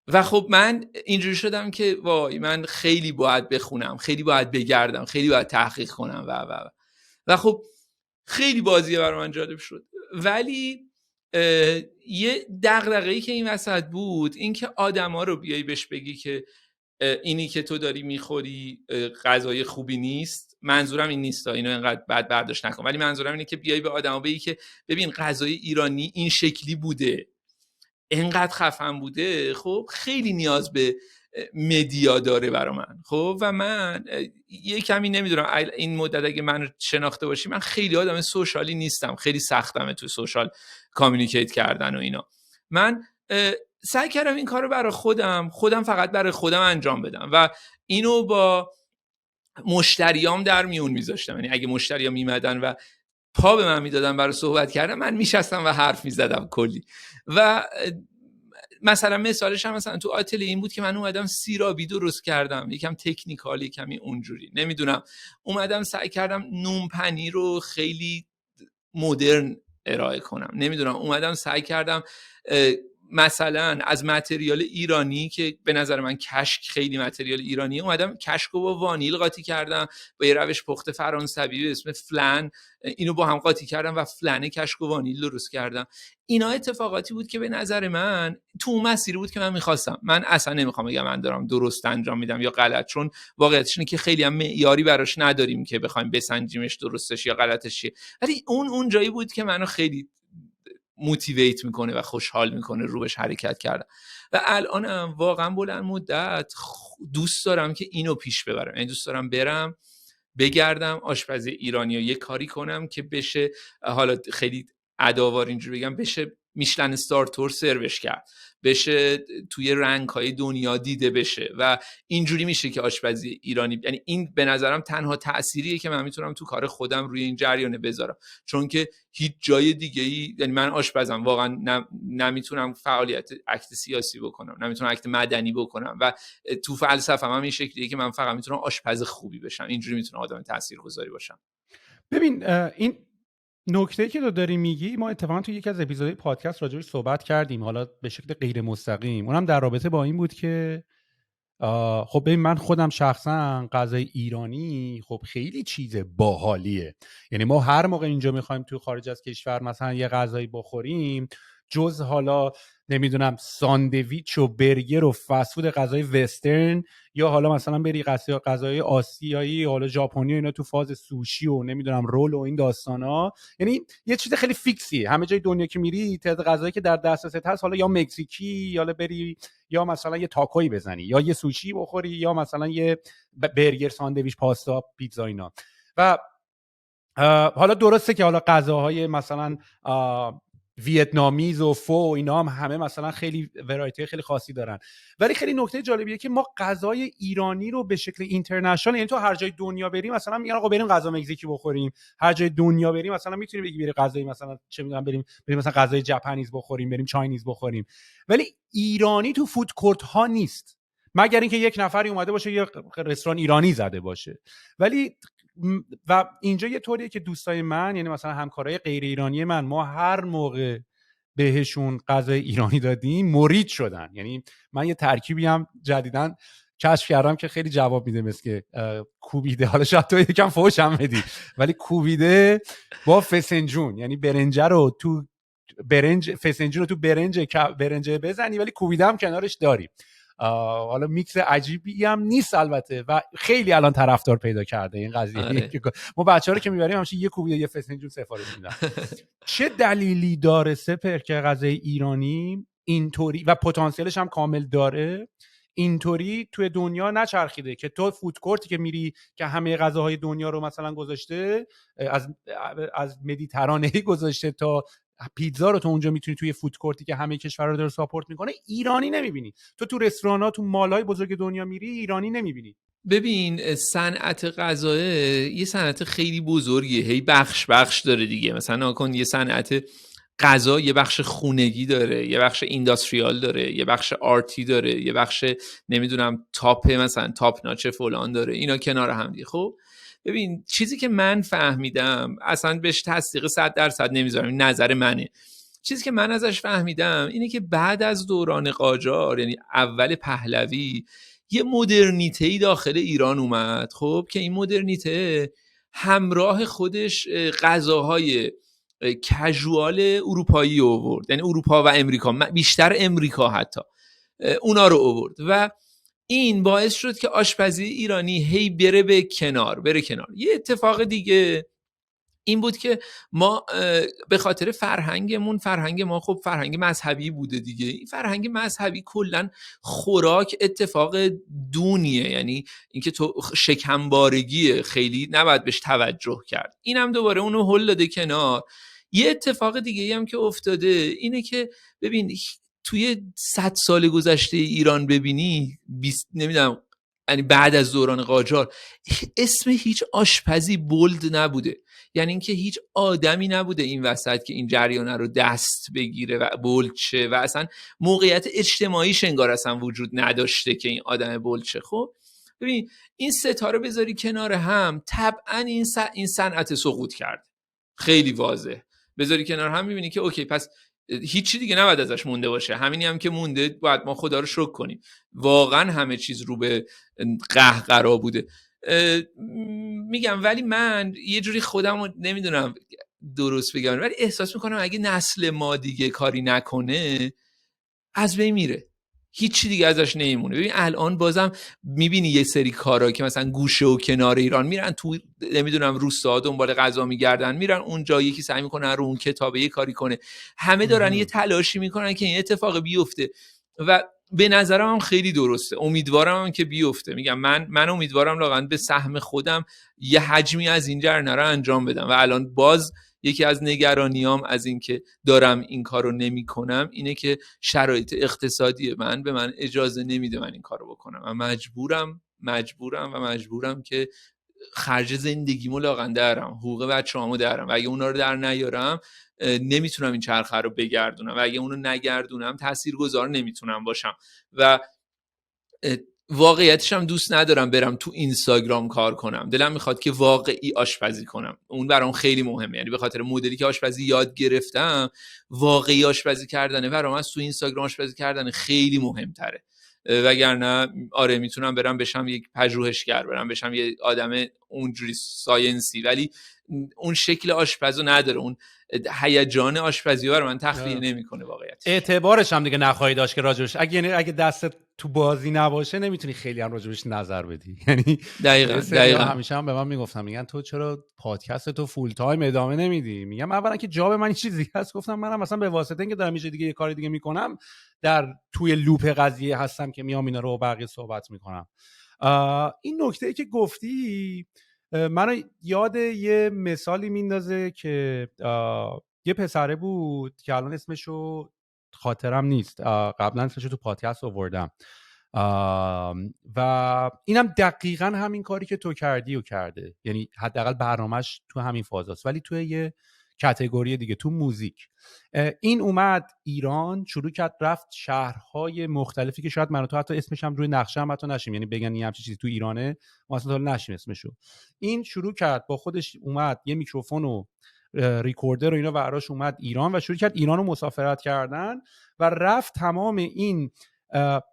و خب من اینجوری شدم که وای من خیلی باید بخونم، خیلی باید بگردم، خیلی باید تحقیق کنم و خب خیلی بازیه برای من جالب شد. ولی یه دغدغه‌ای که این وسط بود این که آدما رو بیای بهش بگی که اینی که تو داری میخوری غذای خوبی نیست. منظورم این نیست، اینو اینقدر بد برداشت نکن، ولی منظورم اینه که بیای به آدما بگی که ببین غذای ایرانی این شکلی بوده، اینقدر خفن بوده. خب خیلی نیاز به مدیا داره برای من. خب و من یه کمی نمیدونم این مدت اگه منو شناخته باشی، من خیلی آدم سوشالی نیستم، خیلی سختمه تو سوشال کامیونیکیت کردن و اینا. من سعی کردم این کارو برای خودم فقط برای خودم انجام بدم و اینو با مشتریام در میون میذاشتم. یعنی اگه مشتریام میمدن و پا به من میدادن برای صحبت کردن، من میشستم و حرف میزدم کلی. و مثلا مثالش هم مثلا تو آتلیه این بود که من اومدم سیرابی درست کردم، یکم تکنیکال، یکمی اونجوری نمیدونم، اومدم سعی کردم نون پنیر رو خیلی مدرن ارائه کنم، نمیدونم اومدم سعی کردم مثلا از متریال ایرانی که به نظر من کشک خیلی متریال ایرانیه، اومدم کشک رو با وانیل قاطی کردم با یه روش پخت فرانسوی به اسم فلن، اینو با هم قاطی کردم و فلن کشک و وانیل درست کردم. اینا اتفاقاتی بود که به نظر من تو مسیری بود که من میخواستم. من اصلا نمیخوام بگم من دارم درست انجام میدم یا غلط، چون واقعیتش اینه که خیلی هم معیاری براش نداریم که بخوایم بسنجیمش درستش یا غلطش چیه. ولی اون جایی بود که منو خیلی موتیویت میکنه و خوشحال میکنه رو بهش حرکت کردم. و الانم واقعا بلند مدت دوست دارم که اینو پیش ببرم. یعنی دوست دارم برم بگردم آشپزی ایرانی رو یه کاری کنم که بشه، حالا خیلی اداوار اینجوری بگم، بشه میشلن استار تور سروش کرد، بشه توی رنگ‌های دنیا دیده بشه و اینجوری میشه که آشپزی ایرانی، یعنی این به نظرم تنها تأثیریه که من میتونم تو کار خودم روی این جریانه بذارم، چون که هیچ جای دیگه‌ای، یعنی من آشپزم واقعا نمیتونم فعالیت اکت سیاسی بکنم، نمیتونم اکت مدنی بکنم و تو فلسفه‌م هم این شکلیه که من فقط میتونم آشپز خوبی بشم، اینجوری میتونم آدم تاثیرگذاری باشم.
ببین این نکته که تو داری میگی، ما اتفاقا تو یکی از اپیزودهای پادکست راجعش صحبت کردیم، حالا به شکل غیر مستقیم، اونم در رابطه با این بود که خب ببین من خودم شخصا غذای ایرانی خب خیلی چیز باحالیه. یعنی ما هر موقع اینجا میخوایم تو خارج از کشور مثلا یه غذایی بخوریم، جز حالا نمیدونم ساندویچ و برگر و فست فود غذای وسترن، یا حالا مثلا بری غذای آسیایی، حالا ژاپنی، اینا تو فاز سوشی و نمیدونم رول و این داستانا، یعنی یه چیز خیلی فیکسیه. همه جای دنیا که میری تعداد غذایی که در دسترست هست، حالا یا مکزیکی، یا بری یا مثلا یه تاکویی بزنی، یا یه سوشی بخوری، یا مثلا یه برگر، ساندویچ، پاستا، پیتزا، اینا. و حالا درسته که حالا غذاهای مثلا ویتنامیز و فو و اینا هم همه مثلا خیلی ورایتی خیلی خاصی دارن. ولی خیلی نکته جالبیه که ما غذای ایرانی رو به شکل اینترنشنال، یعنی تو هر جای دنیا بریم مثلا میگن آقا بریم غذا مکزیکی بخوریم، هر جای دنیا بریم مثلا میتونی بگی بریم غذای مثلا چه میدونم بریم مثلا غذای ژاپنیز بخوریم، بریم چاینیز بخوریم، ولی ایرانی تو فود کورت ها نیست، مگر اینکه یک نفری اومده باشه یه رستوران ایرانی زده باشه. ولی و اینجا یه طوریه که دوستای من، یعنی مثلا همکارای غیر ایرانی من، ما هر موقع بهشون غذای ایرانی دادیم مرید شدن. یعنی من یه ترکیبی هم جدیداً کشف کردم که خیلی جواب میده، مثل که کوبیده، حالا شاید تو یکم فوش هم بدی، ولی کوبیده با فسنجون، یعنی برنج رو تو فسنجون رو تو برنج بزنی ولی کوبیده هم کنارش داری. حالا میکس عجیبی هم نیست البته و خیلی الان طرفدار پیدا کرده این قضیه. ما بچه‌ها رو که میبریم همش یه کوبیده یه فسنجون سفارش میدن. چه دلیلی داره سپر که غذای ایرانی اینطوری و پتانسیلش هم کامل داره اینطوری توی دنیا نچرخیده که تو فود کورتی که میری که همه غذاهای دنیا رو مثلا گذاشته، از مدیترانه‌ای گذاشته تا پیتزا رو تو اونجا میتونی توی فود کورتی که همه کشورها رو داره ساپورت میکنه ایرانی نمیبینی. تو رستوران‌ها تو مال‌های بزرگ دنیا میری ایرانی نمیبینی.
ببین صنعت غذا یه صنعت خیلی بزرگیه، هی بخش داره دیگه. مثلا نکن یه صنعت غذا یه بخش خونگی داره، یه بخش اینداستریال داره، یه بخش آرتی داره، یه بخش نمیدونم تاپ مثلا تاپ ناچ فلان داره، اینا کنار هم دیگه. خب ببین چیزی که من فهمیدم، اصلا بهش تصدیق 100% نمیذارم، این نظر منه، چیزی که من ازش فهمیدم اینه که بعد از دوران قاجار، یعنی اول پهلوی، یه مدرنیته‌ای داخل ایران اومد. خب که این مدرنیته همراه خودش غذاهای کژوال اروپایی آورد، یعنی اروپا و امریکا، بیشتر امریکا حتی اونا رو آورد و این باعث شد که آشپزی ایرانی هی بره کنار. یه اتفاق دیگه این بود که ما به خاطر فرهنگ ما خب فرهنگ مذهبی بوده دیگه. این فرهنگ مذهبی کلا خوراک اتفاق دونیه، یعنی اینکه تو شکمبارگیه، خیلی نباید بهش توجه کرد. اینم دوباره اونو هل داده کنار. یه اتفاق دیگه هم که افتاده اینه که ببین توی 100 سال گذشته ایران ببینی، نمیدونم یعنی بعد از دوران قاجار اسم هیچ آشپزی بولد نبوده، یعنی اینکه هیچ آدمی نبوده این وسط که این جریانه رو دست بگیره و بولد شه و اصلا موقعیت اجتماعیش انگار اصلا وجود نداشته که این آدم بولد شه. خب ببین این ستاره بذاری کنار هم، طبعا این صنعت سقوط کرد، خیلی واضح. بذاری کنار هم میبینی که اوکی پس هیچی دیگه نباید ازش مونده باشه، همینی هم که مونده باید ما خدا رو شکر کنیم. واقعا همه چیز رو به قهقرا بوده. میگم ولی من یه جوری خودم رو نمیدونم درست بگم، ولی احساس میکنم اگه نسل ما دیگه کاری نکنه از بین میره، هیچی دیگه ازش نمیمونه. ببین الان بازم میبینی یه سری کارا که مثلا گوشه و کنار ایران میرن تو نمیدونم روستاها دنبال غذا میگردن، میرن اونجا یکی سعی میکنه رو اون کتابه یه کاری کنه، همه دارن یه تلاشی میکنن که این اتفاق بیفته و به نظرم هم خیلی درسته. امیدوارم هم که بیفته. میگم من امیدوارم واقعا به سهم خودم یه حجمی از این جریان رو انجام بدم و الان باز یکی از نگرانیام از این که دارم این کارو نمی‌کنم اینه که شرایط اقتصادی من به من اجازه نمیده من این کارو بکنم و مجبورم که خرج زندگیمو لاغن درم، حقوق بچه‌هامو درم و اگه اونا رو در نیارم نمیتونم این چرخه رو بگردونم و اگه اونو نگردونم تاثیرگذار نمیتونم باشم و واقعیتش هم دوست ندارم برم تو اینستاگرام کار کنم. دلم میخواد که واقعی آشپزی کنم، اون برام خیلی مهمه. یعنی به خاطر مدلی که آشپزی یاد گرفتم، واقعی آشپزی کردنه برام از تو اینستاگرام آشپزی کردن خیلی مهمتره. وگرنه آره میتونم برم بشم یک پژوهشگر، برم بشم یه آدم اونجوری ساینسی، ولی اون شکل آشپزو نداره، اون هیجان آشپزی رو من تخلیه نمیکنه. واقعیت
اعتبارش هم دیگه نخواهی داشت که راجبش اگه دستت تو بازی نباشه نمیتونی خیلی هم راجبش نظر بدی. یعنی
دقیقاً
همیشه هم به من میگفتن، میگن تو چرا پادکست تو فول تایم ادامه نمیدی؟ میگم اولا که جاب من چیزی هست، گفتم منم مثلا به واسطه اینکه دارم دیگه یه کار دیگه میکنم توی لوپ قضیه هستم که میام اینا رو بقیه صحبت میکنم. این نکته‌ای که گفتی منو یاد یه مثالی میندازه که یه پسره بود که الان اسمشو خاطرم نیست، قبلا اسمشو تو پادکست آوردم، و اینم دقیقا همین کاری که تو کردی و کرده، یعنی حداقل برنامه‌اش تو همین فازاست، ولی توی یه کاتگوری دیگه، تو موزیک. این اومد ایران، شروع کرد رفت شهرهای مختلفی که شاید من و تو حتی اسمش هم روی نقشه هم حتی نشیم، یعنی بگن این همچین چیزی تو ایرانه ما اصلا نشیم اسمشو. این شروع کرد با خودش، اومد یه میکروفون و ریکوردر و اینا براش اومد ایران و شروع کرد ایرانو مسافرت کردن و رفت تمام این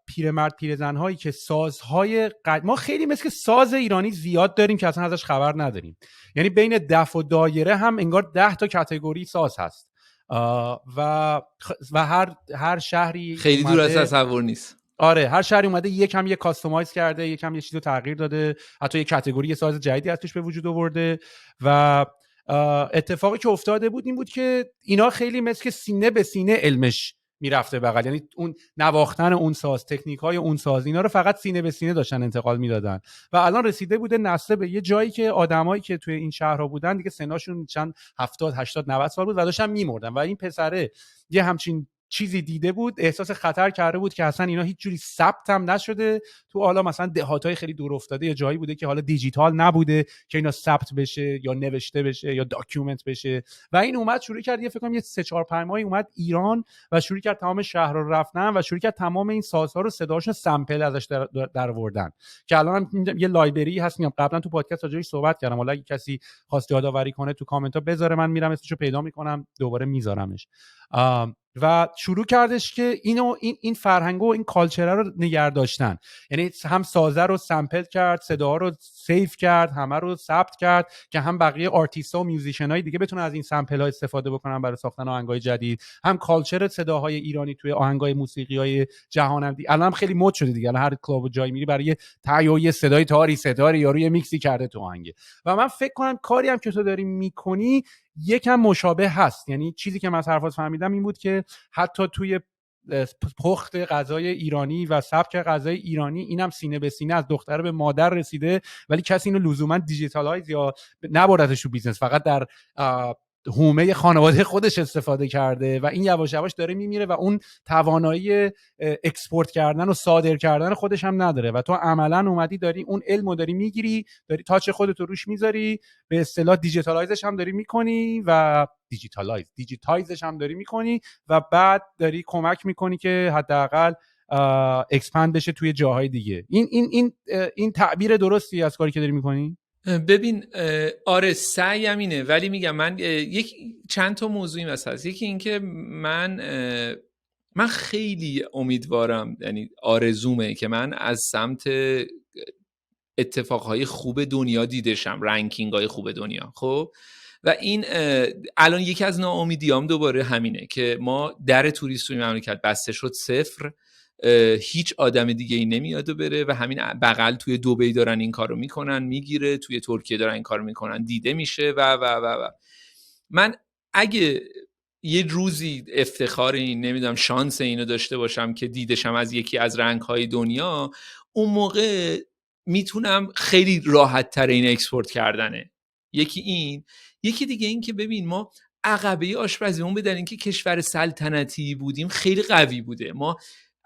پیرمرد پیرزن هایی که سازهای ما خیلی مثل ساز ایرانی زیاد داریم که اصلا ازش خبر نداریم، یعنی بین دف و دایره هم انگار 10 تا کاتگوری ساز هست و هر شهری
خیلی دور از تصور نیست.
آره، هر شهری اومده یکم یه کاستومایز کرده، یکم یه چیزو تغییر داده، حتی یه کاتگوری ساز جدیدی ازش به وجود آورده. و اتفاقی که افتاده بود این بود که اینا خیلی مثل سینه به سینه علمش میرفته بغل، یعنی اون نواختن اون ساز، تکنیک‌های اون ساز، اینا رو فقط سینه به سینه داشتن انتقال میدادن و الان رسیده بوده نسل به یه جایی که آدمایی که توی این شهرها بودن دیگه سناشون چند 70 80 90 سال بود و داشتن میمردن و این پسره یه همچین چیزی دیده بود، احساس خطر کرده بود که اصلا اینا هیچ جوری ثبت هم نشده تو، حالا مثلا دهاتای خیلی دور افتاده یا جایی بوده که حالا دیجیتال نبوده که اینا ثبت بشه یا نوشته بشه یا داکیومنت بشه. و این اومد شروع کرد یه فکر کنم یه 3 4 5 ماهی اومد ایران و شروع کرد تمام شهر رو رفتن و شروع کرد تمام این سازها رو صداشون سامپل ازش در آوردن که الان هم یه لایبرری هست. میام قبلا تو پادکست راجعش صحبت کردم، حالا اگه کسی خواست یادآوری کنه تو کامنت ها بذاره، من میرم اسمشو پیدا میکنم دوباره میذارمش. و شروع کردش که این فرهنگ و این کالچر رو نگه داشتن، یعنی هم سازه رو سامپل کرد، صداها رو سیو کرد، همه رو ثبت کرد که هم بقیه آرتیست‌ها و میوزیشن‌های دیگه بتونن از این سامپل‌ها استفاده بکنن برای ساختن آهنگ‌های جدید، هم کالچر صداهای ایرانی توی آهنگ‌های موسیقی‌های جهان الان خیلی مد شده دیگه، الان هر کلاب و جایی میری برای تهیه صدای تاری یا روی میکسی کرده تو آهنگ. و من فکر کنم کاری هم که تو داری می‌کنی یکم مشابه هست، یعنی چیزی که من از حرفات فهمیدم این بود که حتی توی پخت غذای ایرانی و سبک غذای ایرانی اینم سینه به سینه از دختر به مادر رسیده، ولی کسی اینو لزوما دیجیتالایز یا نبردش تو بیزنس، فقط در حومه خانواده خودش استفاده کرده و این یواش یواش داره میمیره و اون توانایی اکسپورت کردن و صادر کردن خودش هم نداره و تو عملا اومدی داری اون علمو داری میگیری، داری تاچ خودت رو روش میذاری، به اصطلاح دیجیتالایزش هم داری میکنی و دیجیتایزش هم داری میکنی و بعد داری کمک میکنی که حداقل اکسپند بشه توی جاهای دیگه. این تعبیر درستی از کاری که داری میکنی؟
ببین آره سعیم اینه، ولی میگم من چند تا موضوعی مثلا هست. یکی این که من خیلی امیدوارم، یعنی آرزومه که من از سمت اتفاقهای خوب دنیا دیدشم، رنکینگ های خوب دنیا. خب و این الان یکی از ناامیدیام دوباره همینه که ما در توریست توی مملکت بسته شد، صفر، هیچ آدم دیگه ای نمیاد و بره و همین بغل توی دبی دارن این کارو میکنن میگیره، توی ترکیه دارن این کارو میکنن دیده میشه و من اگه یه روزی افتخار این نمیدونم شانس اینو داشته باشم که دیدشم از یکی از رنگ‌های دنیا، اون موقع میتونم خیلی راحت تر این اکسپورت کردنه. یکی این، یکی دیگه این که ببین ما عقبه آشپزیمون بدن این که کشور سلطنتی بودیم خیلی قوی بوده. ما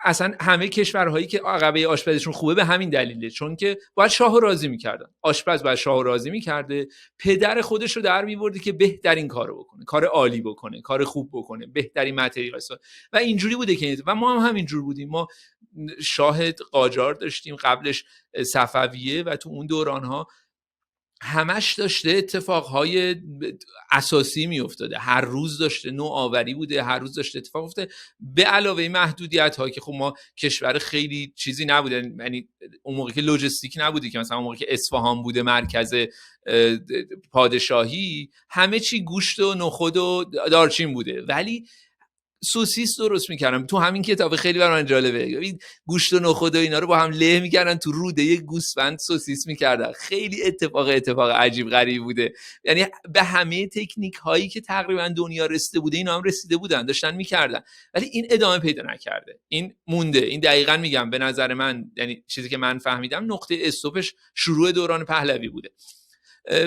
اصلا همه کشورهایی که عقبه آشپزشون خوبه به همین دلیله، چون که باید شاهو راضی میکردن، آشپز باید شاهو راضی میکرده، پدر خودش رو در میورده که بهترین کارو بکنه، کار عالی بکنه، کار خوب بکنه، بهترین متریال و اینجوری بوده که و ما هم همینجور بودیم. ما شاهد قاجار داشتیم، قبلش صفویه و تو اون دورانها همش داشته اتفاقهای اساسی می افتاده، هر روز داشته نوآوری بوده، هر روز داشته اتفاق افتاده، به علاوه محدودیت ها که خب ما کشور خیلی چیزی نبوده، یعنی اون موقع که لوجستیک نبوده، که مثلا اون موقع که اصفهان بوده مرکز پادشاهی، همه چی گوشت و نخود و دارچین بوده، ولی سوسیس درست میکردن. تو همین کتاب خیلی برای من جالبه، گوشت و نخود و اینا رو با هم له میکردن، تو روده یک گوسفند سوسیس میکردن. خیلی اتفاق عجیب غریب بوده، یعنی به همه تکنیک هایی که تقریبا دنیا رسیده بوده اینا هم رسیده بودن، داشتن میکردن، ولی این ادامه پیدا نکرده، این مونده. این دقیقاً میگم به نظر من، یعنی چیزی که من فهمیدم نقطه استوپش شروع دوران پهلوی بوده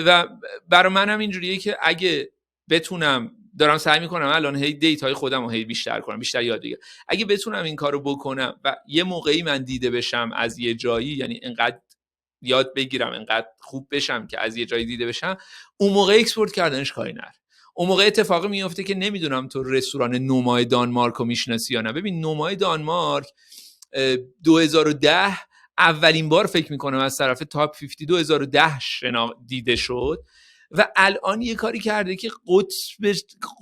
و برای من هم اینجوریه که اگه بتونم دارم سعی میکنم الان هی دیتای خودم رو هی بیشتر کنم، بیشتر یاد بگیرم. اگه بتونم این کارو بکنم و یه موقعی من دیده بشم از یه جایی، یعنی انقدر یاد بگیرم، انقدر خوب بشم که از یه جایی دیده بشم، اون موقع اکسپورت کردنش کاری نره. اون موقع اتفاقی میفته که نمیدونم تو رستوران نومای دانمارک رو میشناسی یا نه. ببین نومای دانمارک 2010 اولین بار فکر میکنم از طرف تاپ 50 2010 دیده شد و الان یه کاری کرده که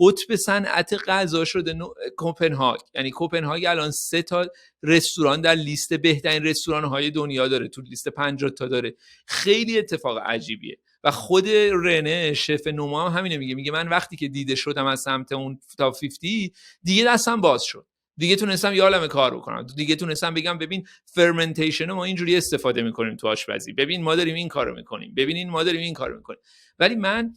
قطب صنعت غذا شده کوپنهاگ. یعنی کوپنهاگ الان 3 تا رستوران در لیست بهترین رستوران های دنیا داره، تو لیست 50 تا داره. خیلی اتفاق عجیبیه. و خود رنه شف نوما هم همینه، میگه من وقتی که دیده شدم از سمت اون تاپ 50 دیگه دستم باز شد، دیگه تونستم یه عالمه کار بکنم، دیگه تونستم بگم ببین فرمنتیشن ما اینجوری استفاده میکنیم تو آشپزی، ببین ما داریم این کارو میکنیم، ببینین ما داریم این کارو میکنیم. ولی من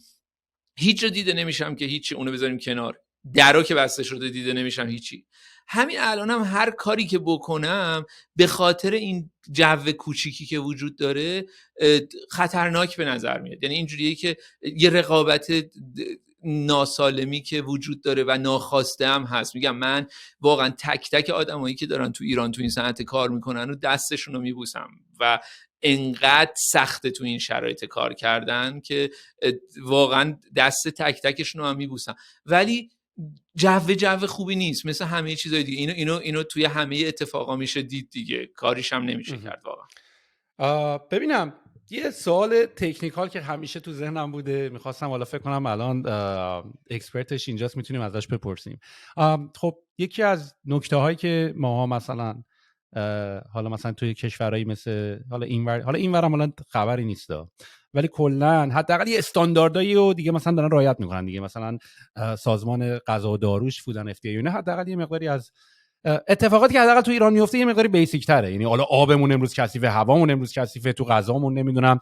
هیچ جا دیده نمیشم که هیچی، اونو بذاریم کنار، درو که بسته شده دیده نمیشم هیچی. همین الانم هر کاری که بکنم به خاطر این جو کوچیکی که وجود داره خطرناک به نظر میاد. یعنی اینجوریه که یه رقابت ناسالمی که وجود داره و ناخواسته هم هست. میگم من واقعا تک تک آدمایی که دارن تو ایران تو این صنعت کار میکنن و دستشون رو میبوسم و انقدر سخته تو این شرایط کار کردن که واقعا دست تک تکشون رو هم میبوسم. ولی جو خوبی نیست، مثل همه چیزای دیگه. اینو توی همه اتفاقا میشه دید دیگه، کاریش هم نمیشه کرد واقعا.
ببینم یه سوال تکنیکال که همیشه تو ذهنم بوده، میخواستم حالا فکر کنم الان اکسپرتش اینجاست میتونیم ازش بپرسیم. خب یکی از نکته هایی که ماها مثلا حالا مثلا توی کشورهایی مثل حالا اینور هم حالا خبری نیست ولی کلا حداقل یه استانداردایی رو دیگه مثلا دارن رعایت میکنن دیگه. مثلا سازمان غذا و داروش فودن اف دی ای حداقل یه مقداری از اتفاقاتی که حداقل تو ایران میفته یه مقداری بیسیک تره. یعنی حالا آبمون امروز کثیفه، هوامون امروز کثیفه، تو غذامون نمیدونم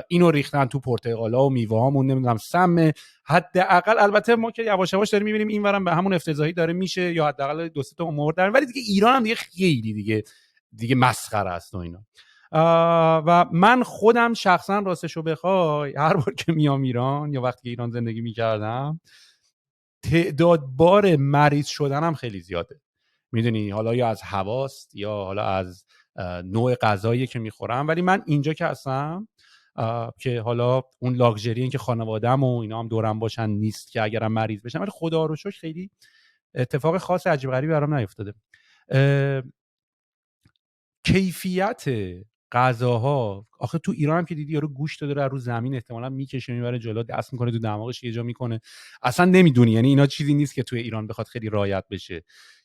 اینو ریختن تو پرتقالا و میوه‌هامون نمیدونم سم. حداقل البته ما که یواش یواش داریم میبینیم اینورم به همون افتضاحی داره میشه، یا حداقل دو سه تا امور دارن، ولی دیگه ایران هم دیگه خیلی دیگه مسخره است و اینا. و من خودم شخصا راستشو بخوای هر بار که میام ایران یا وقتی ایران زندگی میکردم تعداد بار مریض شدنم خیلی زیاده. میدونی حالا یا از هواست یا حالا از نوع غذایی که میخورم. ولی من اینجا که هستم که حالا اون لاکچری این که خانواده‌ام و اینا هم دورم باشن نیست که اگرم مریض بشم، ولی خدا رو شکر خیلی اتفاق خاص عجیب غریبی برام نیفتاده. کیفیت غذاها آخه تو ایران هم که دیدی یارو گوشت داره رو زمین احتمالاً میکشه میبره جلو، دست میکنه تو دماغش یه جا میکنه، اصلا نمیدونی. یعنی اینا چیزی نیست که توی ایران بخواد خیلی رعایت بشه.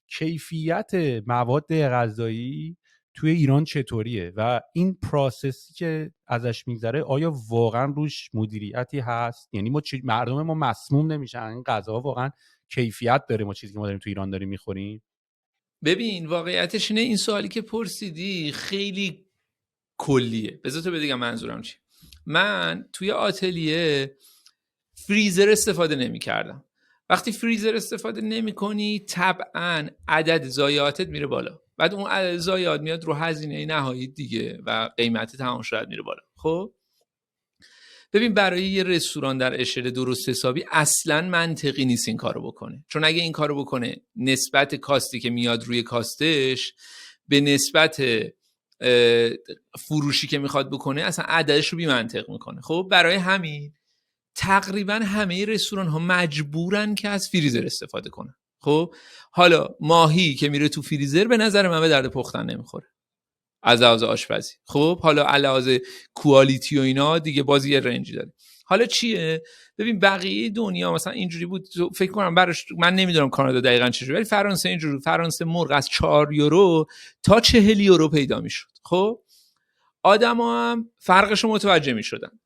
کیفیت مواد غذایی توی ایران چطوریه و این پروسسی که ازش میگذره آیا واقعا روش مدیریتی هست؟ یعنی مردم ما مسموم نمیشن؟ این غذاها واقعا کیفیت داره؟ ما چیزی که ما داریم تو ایران داریم میخوریم؟
ببین واقعیتش اینه، این سوالی که پرسیدی خیلی کلیه. بذار تو بگم منظورم چی. من توی آتلیه فریزر استفاده نمی کردم. وقتی فریزر استفاده نمی کنی طبعا عدد ضایعاتت میره بالا، بعد اون عدد ضایعات میاد رو هزینه نهایی دیگه و قیمت تمام شده میره بالا. خب ببین برای یه رستوران در اشل درست حسابی اصلا منطقی نیست این کارو بکنه، چون اگه این کارو بکنه نسبت کاستی که میاد روی کاستش به نسبت فروشی که میخواد بکنه اصلا عددش رو بی منطق میکنه. خب برای همین تقریبا همه رستوران ها مجبورن که از فریزر استفاده کنن. خب حالا ماهی که میره تو فریزر به نظر من به درد پختن نمیخوره از لحاظ آشپزی. خب حالا علاوه کوالیتی و اینا دیگه بازی یه رنجی داره. حالا چیه؟ ببین بقیه دنیا مثلا اینجوری بود، فکر کنم براش من نمیدونم کانادا دقیقاً چجوری، ولی فرانسه اینجوری، فرانسه مرغ از 4 یورو تا 40 یورو پیدا میشد. خب آدما هم فرقش رو متوجه میشدن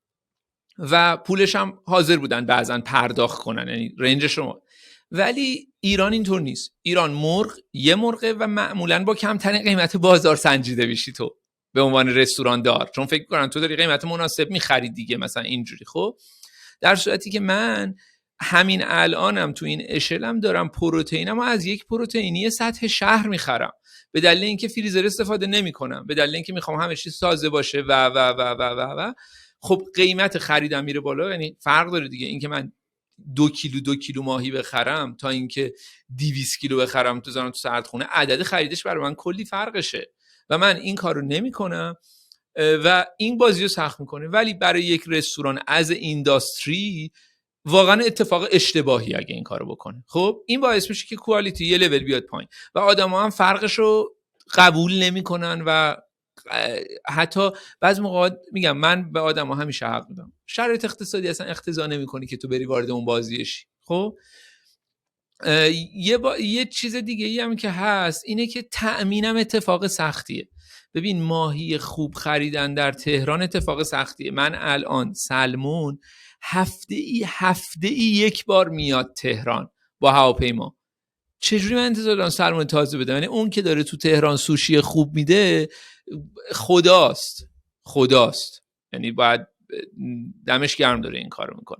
و پولش هم حاضر بودن بعضن پرداخت کنن، یعنی رنجش رو. ولی ایران اینطور نیست. ایران مرغ یه مرغه و معمولاً با کمترین قیمت بازار سنجیده بشی تو به عنوان رستوران دار، چون فکر کنن تو داری قیمت مناسب می‌خری دیگه مثلا اینجوری. خب در صورتی که من همین الانم تو این اشلم دارم پروتئینمو از یک پروتئینی سطح شهر می‌خرم به دلیل اینکه فریزر استفاده نمی‌کنم، به دلیل اینکه می‌خوام همه چیز تازه باشه و خب قیمت خریدم میره بالا. یعنی فرق داره دیگه اینکه من 2 کیلو ماهی بخرم تا اینکه 200 کیلو بخرم تو سردخونه، عدد خریدش برای من کلی فرقشه و من این کارو نمیکنم و این بازی رو سخت میکنه. ولی برای یک رستوران از اینداستری واقعا اتفاق اشتباهی اگه این کارو بکنه. خب این باعث میشه که کوالیتی یه لول بیاد پایین و آدما هم فرقش رو قبول نمیکنن و حتی بعضی موقع میگم من به آدما همیشه حق میدم، شرایط اقتصادی اصلا اقتضا نمیکنه که تو بری وارد اون بازی شی. خب یه چیز دیگه ای هم که هست اینه که تأمینم اتفاق سختیه. ببین ماهی خوب خریدن در تهران اتفاق سختیه. من الان سلمون هفته ای یک بار میاد تهران با هواپیما. چجوری من انتظار دارم سلمون تازه بدم؟ یعنی اون که داره تو تهران سوشی خوب میده خداست، یعنی باید دمش گرم داره این کارو میکنه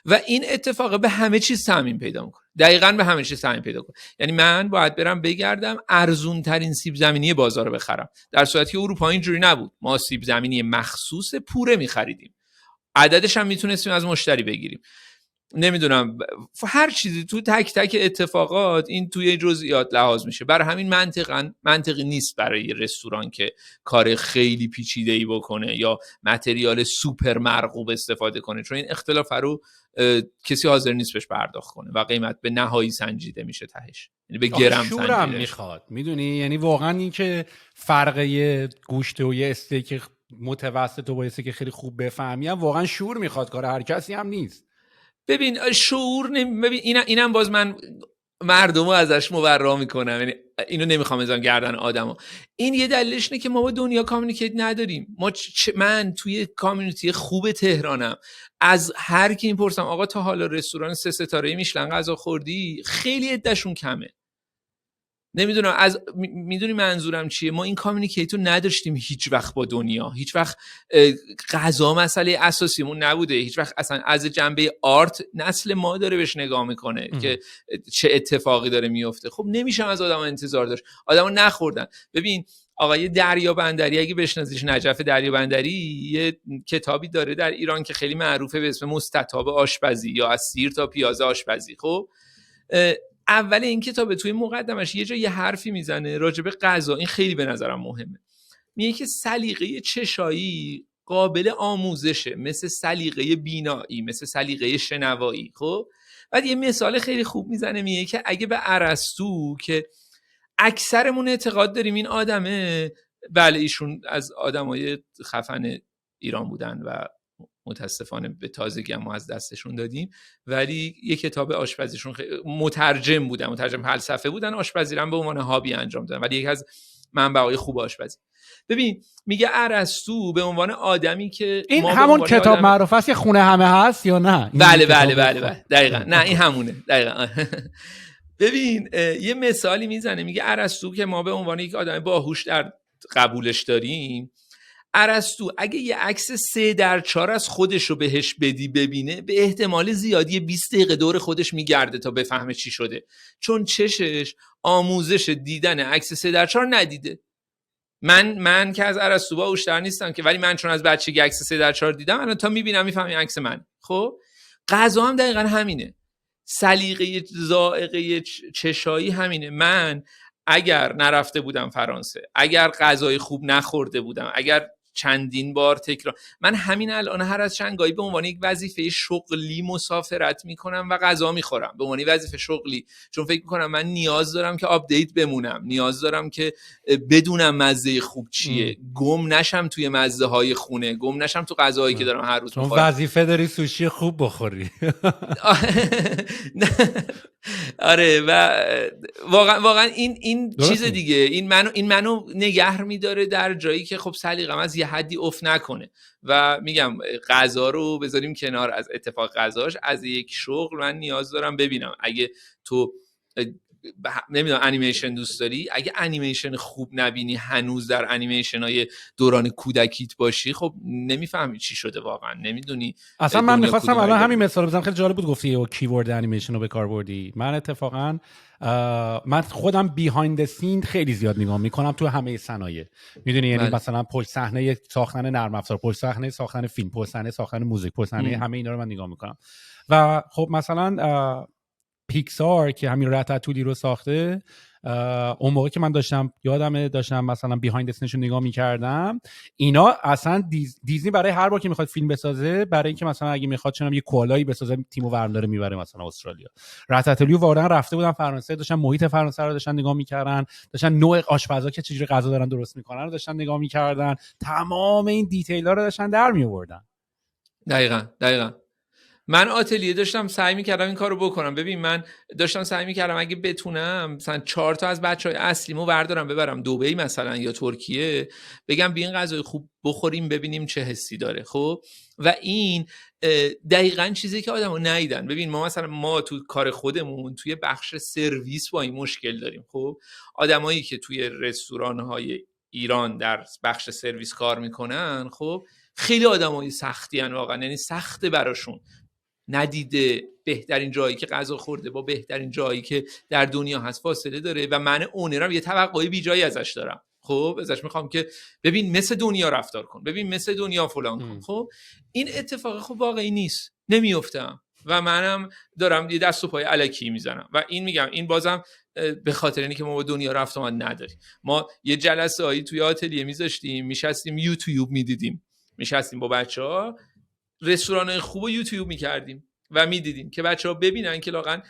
و این اتفاق به همه چیز تضمین پیدا میکنه. دقیقاً به همه چیز تضمین پیدا کنه. یعنی من باید برم بگردم ارزون ترین سیب زمینی بازار رو بخرم، در صورتی که اروپا اینجوری نبود. ما سیب زمینی مخصوص پوره میخریدیم، عددش هم میتونستیم از مشتری بگیریم. نمیدونم هر چیزی تو تک تک اتفاقات این توی جزئیات لحاظ میشه. برای همین منطقی نیست برای رستوران که کار خیلی پیچیده‌ای بکنه یا متریال سوپر مرغوب استفاده کنه، چون این اختلاف رو کسی حاضر نیست بهش پرداخت کنه و قیمت به نهایی سنجیده میشه تهش، یعنی به گرم
سنجیده میخواد. میدونی یعنی واقعا این که فرق یه گوشت و یه استیک متوسط و با استیک خیلی خوب بفهمی واقعا شعور میخواد، کار هر کسی هم نیست.
ببین شعور ببین اینم باز من مردمو ازش مبرا میکنم، یعنی اینو نمیخوام بزنم گردن آدمو. این یه دلیلش اینه که ما با دنیا کامیونیکیت نداریم. من توی کامیونیتی خوب تهرانم، از هر کی میپرسم آقا تا حالا رستوران 3 ستاره میشلن غذا خوردی؟ خیلی عدهشون کمه. نمیدونم میدونی منظورم چیه؟ ما این کامیونیکیتو نداشتیم هیچ وقت با دنیا، هیچ وقت غذا مسئله اساسیمون نبوده، هیچ وقت اصلا از جنبه آرت نسل ما داره بهش نگاه میکنه که چه اتفاقی داره میفته. خب نمیشه از آدم انتظار داشت، آدمو نخوردن. ببین آقای دریابندری، اگه بشناسیش، نجف دریابندری، یه کتابی داره در ایران که خیلی معروفه به اسم مستطاب آشپزی یا از سیر تا پیازه آشپزی. خب اول این کتاب توی مقدمش یه جا یه حرفی میزنه راجع به غذا، این خیلی به نظرم مهمه. میگه که سلیقه چشایی قابل آموزشه، مثل سلیقه بینایی، مثل سلیقه شنوایی. خب بعد یه مثال خیلی خوب میزنه، میگه که اگه به ارسطو که اکثرمون اعتقاد داریم این آدمه، بله ایشون از آدمای خفن ایران بودن و متاسفانه به تازگی هم ما از دستشون دادیم، ولی یه کتاب آشپزیشون مترجم بودن، مترجم فلسفه بودن، آشپزی رو به عنوان هابی انجام دادن، ولی یکی از منبع‌های خوب آشپزی. ببین میگه ارسطو به عنوان آدمی که
این همون کتاب معروف است، یه خونه همه هست یا نه؟
بله دقیقاً، نه این همونه دقیقاً. ببین یه مثالی میزنه، میگه ارسطو که ما به عنوان یک آدم باهوش در قبولش داریم، ارسطو اگه یه عکس 3:4 از خودش رو بهش بدی ببینه، به احتمال زیادی 20 دقیقه دور خودش میگرده تا بفهمه چی شده، چون چشش آموزش دیدن عکس 3:4 ندیده. من که از ارسطو باهوش‌تر نیستم که، ولی من چون از بچگی عکس 3:4 دیدم، الان تا میبینم میفهمم این عکس من. خب غذا هم دقیقاً همینه، سلیقه ذائقه چشایی همینه. من اگر نرفته بودم فرانسه، اگر غذای خوب نخورده بودم، اگر چندین بار تکرار، من همین الان هر از چند گاهی به عنوان یک وظیفه شغلی مسافرت میکنم و غذا میخورم، به عنوان وظیفه شغلی، چون فکر میکنم من نیاز دارم که آپدیت بمونم، نیاز دارم که بدونم مزه خوب چیه، گم نشم توی مزه های خونه، گم نشم تو غذاهایی که دارم هر روز میخورم.
وظیفه داری سوشی خوب بخوری.
آره و واقعا این چیز دیگه، این منو نگه میداره در جایی که خب سلیقه‌م از یه حدی افت نکنه. و میگم غذا رو بذاریم کنار، از اتفاق غذاش، از یک شغل من نیاز دارم ببینم اگه تو نمیدونم انیمیشن دوست داری، اگه انیمیشن خوب نبینی، هنوز در انیمیشن های دوران کودکیت باشی، خب نمیفهمی چی شده واقعا، نمیدونی
اصلا من میخواستم الان همین مثال بزنم. خیلی جالب بود گفتی و کیورد انیمیشن رو به کار بردی. من اتفاقا من خودم بیهایند سین خیلی زیاد نگاه میکنم تو همه صنایع، میدونی، یعنی مثلا پشت صحنه ساختن نرم افزار، پشت صحنه ساختن فیلم، پشت صحنه ساختن موزیک، پشت صحنه همه اینا رو من نگاه میکنم. و خب مثلا پیکسار که همین راتاتولی رو ساخته، اون موقع که من داشتم مثلا بیهایند سینش رو نگاه میکردم، اینا اصلا دیزنی برای هر بار که میخواد فیلم بسازه، برای اینکه مثلا اگه میخواد چنم یه کوالایی بسازه، تیمو ورنداره میبره مثلا استرالیا. راتاتولی واقعا رفته بودن فرانسه، داشتن محیط فرانسه رو داشتن نگاه میکردن، داشتن نوع آشپزا که چجوری غذا دارن درست میکنن رو داشتن نگاه میکردن، تمام این دیتیل‌ها رو داشتن در میآوردن.
دقیقاً من آتلیه داشتم سعی میکردم این کارو بکنم. ببین من داشتم سعی میکردم اگه بتونم مثلا 4 تا از بچهای اصلیمو بردارم ببرم دبی مثلا یا ترکیه، بگم بیاین غذای خوب بخوریم ببینیم چه حسی داره. خب و این دقیقاً چیزی که آدمو ندیدن. ببین ما تو کار خودمون توی بخش سرویس با این مشکل داریم. خب آدمایی که توی رستوران‌های ایران در بخش سرویس کار میکنن، خب خیلی آدمای سختی ان واقعا، یعنی سخته براشون، ندیده بهترین جایی که غذا خورده با بهترین جایی که در دنیا هست فاصله داره و من اونرم یه توقعی بی جایی ازش دارم. خب ازش میخوام که ببین مثل دنیا رفتار کن، ببین مثل دنیا فلان کن. خب این اتفاق خب واقعی نیست، نمیافتم و منم دارم یه دست و پای الکی میزنم و این میگم این بازم به خاطر اینکه ما با دنیا رفت آمد نداریم. ما یه جلسه هایی توی آتلیه میذاشتیم، میشستیم یوتیوب میدیدیم، میشستیم با بچه‌ها رستوران خوب و یوتیوب میکردیم و میدیدیم که بچه‌ها ببینن که لاغن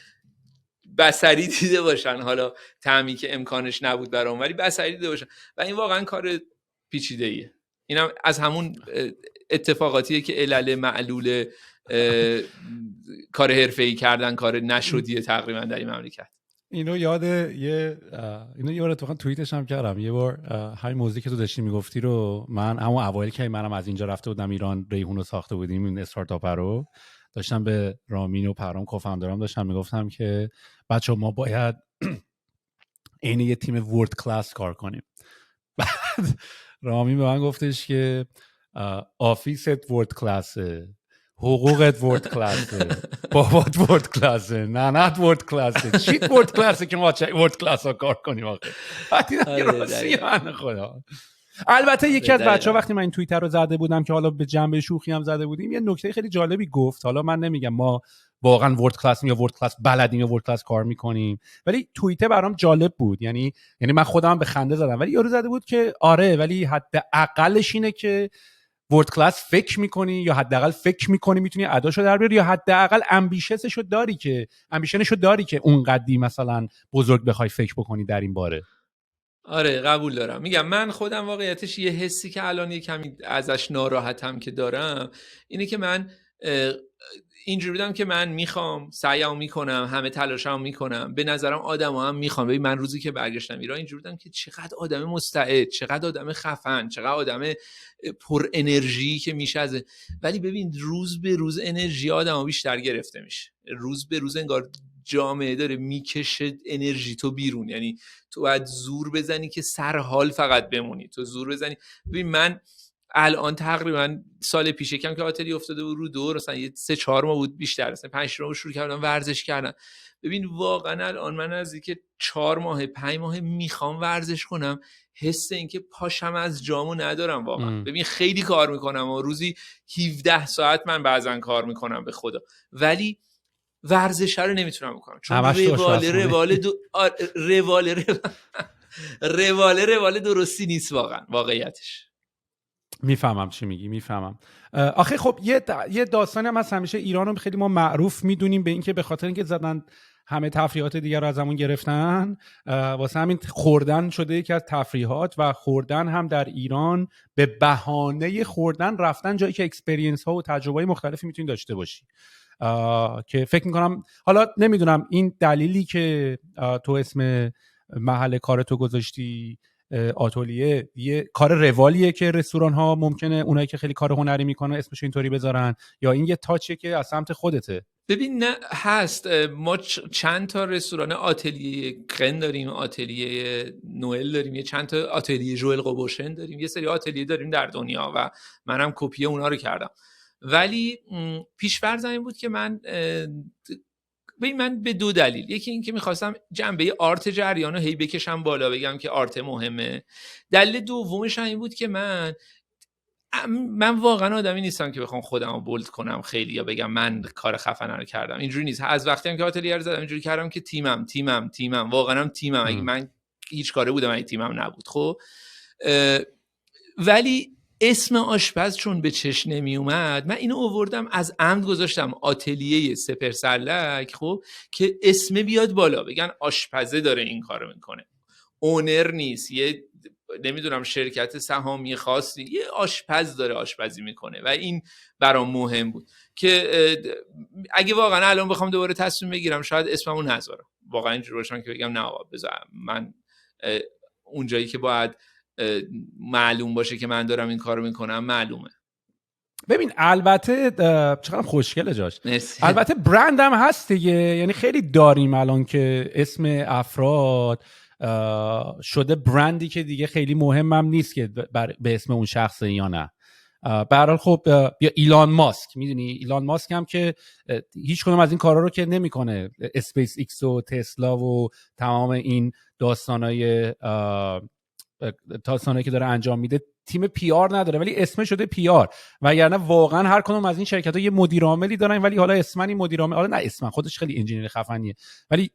بصری دیده باشن، حالا طعمی که امکانش نبود برام ولی بصری دیده باشن و این واقعا کار پیچیده‌ایه. اینم از همون اتفاقاتیه که علل معلول کار حرفه‌ای کردن کار نشدیه تقریبا در این مملکت.
اینو یاد یه بار اتفاقا توییتش هم کردم. یه بار همین موضوعی که تو داشتی میگفتی رو من همون اوایل که منم از اینجا رفته بودم ایران، ریحون رو ساخته بودیم، این استارتاپ رو داشتم به رامین و پرام کوفاندرام داشتم میگفتم که بچه‌ها ما باید عین یه تیم ورد کلاس کار کنیم. بعد رامین به من گفتش که آفیست ورد کلاسه، حقوقت ورد کلاسه، بابات ورد کلاسه، ننت ورد کلاسه، چیت ورد کلاسه که ما ورد کلاس ها کار کنیم آخه. خدا. البته یکی از بچه‌ها وقتی من این توییتر رو زده بودم که حالا به جنبه شوخی هم زده بودیم، یه نکته خیلی جالبی گفت. حالا من نمیگم ما واقعا ورد کلاس یا ورد کلاس بلدیم یا ورد کلاس کار میکنیم، ولی توییته برام جالب بود. یعنی من خودم به خنده زدم، ولی یارو زده بود که آره ولی حداقلش اینه که ورد کلاس فکر میکنی یا حداقل فکر میکنی میتونی اداشو در بیاری یا حداقل امبیشنشو داری که اونقدی مثلا بزرگ بخوای فکر بکنی در این باره.
آره قبول دارم. میگم من خودم واقعیتش یه حسی که الان یه کمی ازش ناراحتم که دارم اینه که من اینجوری بودم که من میخوام سعیمو میکنم، همه تلاشمو میکنم، به نظرم آدما هم میخوام. ببین من روزی که برگشتم ایران اینجوری بودم که چقدر آدم مستعد، چقدر آدم خفن، چقدر آدم پر انرژی که میشه از، ولی ببین روز به روز انرژی آدمو بیشتر گرفته میشه، روز به روز انگار جامعه داره میکشه انرژی تو بیرون. یعنی تو باید زور بزنی که سرحال فقط بمونی، تو زور بزنی. ببین من الان تقریبا سال پیش کم که آتلی افتاده بود رو دور، مثلا یه 3-4 ماه بود بیشتر، مثلا 5 ماه شروع کردم ورزش کردن. ببین واقعا الان من از اینکه 4 ماه 5 ماه میخوام ورزش کنم، حس این که پاشم از جامو ندارم واقعا. ببین خیلی کار میکنم و روزی 17 ساعت من بعضن کار میکنم به خدا، ولی ورزش رو نمیتونم بکنم چون رواله درستی نیست واقعا واقعیتش.
میفهمم چی میگی، میفهمم. آخه خب یه داستانی هم هست، همیشه ایران رو خیلی ما معروف میدونیم به اینکه به خاطر اینکه زدن همه تفریحات دیگر رو از همون گرفتن، واسه همین خوردن شده یکی از تفریحات و خوردن هم در ایران به بهانه خوردن رفتن جایی که اکسپریانس ها و تجربه مختلفی میتونی داشته باشی. که فکر میکنم حالا نمیدونم این دلیلی که تو اسم محل کارتو گذاشتی آتلیه یه کار روالیه که رستوران ها ممکنه اونایی که خیلی کار هنری میکنن اسمش اینطوری بذارن، یا این یه تاچیه که از سمت خودته؟
ببین نه هست، ما چند تا رستوران آتلیه قن داریم، آتلیه نوئل داریم، یه چند تا آتلیه ژوئل قبوشن داریم، یه سری آتلیه داریم در دنیا و منم کپی اونا رو کردم. ولی پیش‌فرض این بود که من به 2 دلیل، یکی این که میخواستم جنبه آرت جریان رو هی بکشم بالا، بگم که آرت مهمه. دلیل دومش این بود که من واقعا آدمی نیستم که بخوام خودم رو بولد کنم خیلی یا بگم من کار خفنه رو کردم. اینجوری نیست. از وقتی هم که آتلیه رو زدم اینجوری کردم که تیمم واقعا هم تیمم. اگه من هیچ کاره بودم اگه تیمم نبود. خب ولی اسم آشپز چون به چشم نمی اومد، من اینو آوردم از عمد گذاشتم آتلیه سپهر سرلک، خب که اسم بیاد بالا، بگن آشپزه داره این کارو میکنه، اونر نیست، یه نمیدونم شرکت سهامی خاصی، یه آشپز داره آشپزی میکنه. و این برام مهم بود که اگه واقعا الان بخوام دوباره تصمیم بگیرم شاید اسممو نذارم، واقعا اینجوری باشم که بگم نه آقا بذار من اونجایی که باید معلوم باشه که من دارم این کارو میکنم معلومه.
ببین البته چقدر خوشگله جاش. البته برند هم هست دیگه، یعنی خیلی داریم الان که اسم افراد شده برندی که دیگه خیلی مهمم نیست که به اسم اون شخصه یا نه. به هر حال خب یا ایلان ماسک، میدونی ایلان ماسک هم که هیچ کدوم از این کارا رو که نمیکنه، اسپیس ایکس و تسلا و تمام این داستانای که داره انجام میده، تیم پی آر نداره ولی اسم شده پی آر. وگرنه واقعا هر کدوم از این شرکت‌ها یه مدیر عاملی دارن، ولی حالا اسمن این مدیر عامل، حالا نه اسمن خودش خیلی انجینیر خفنیه، ولی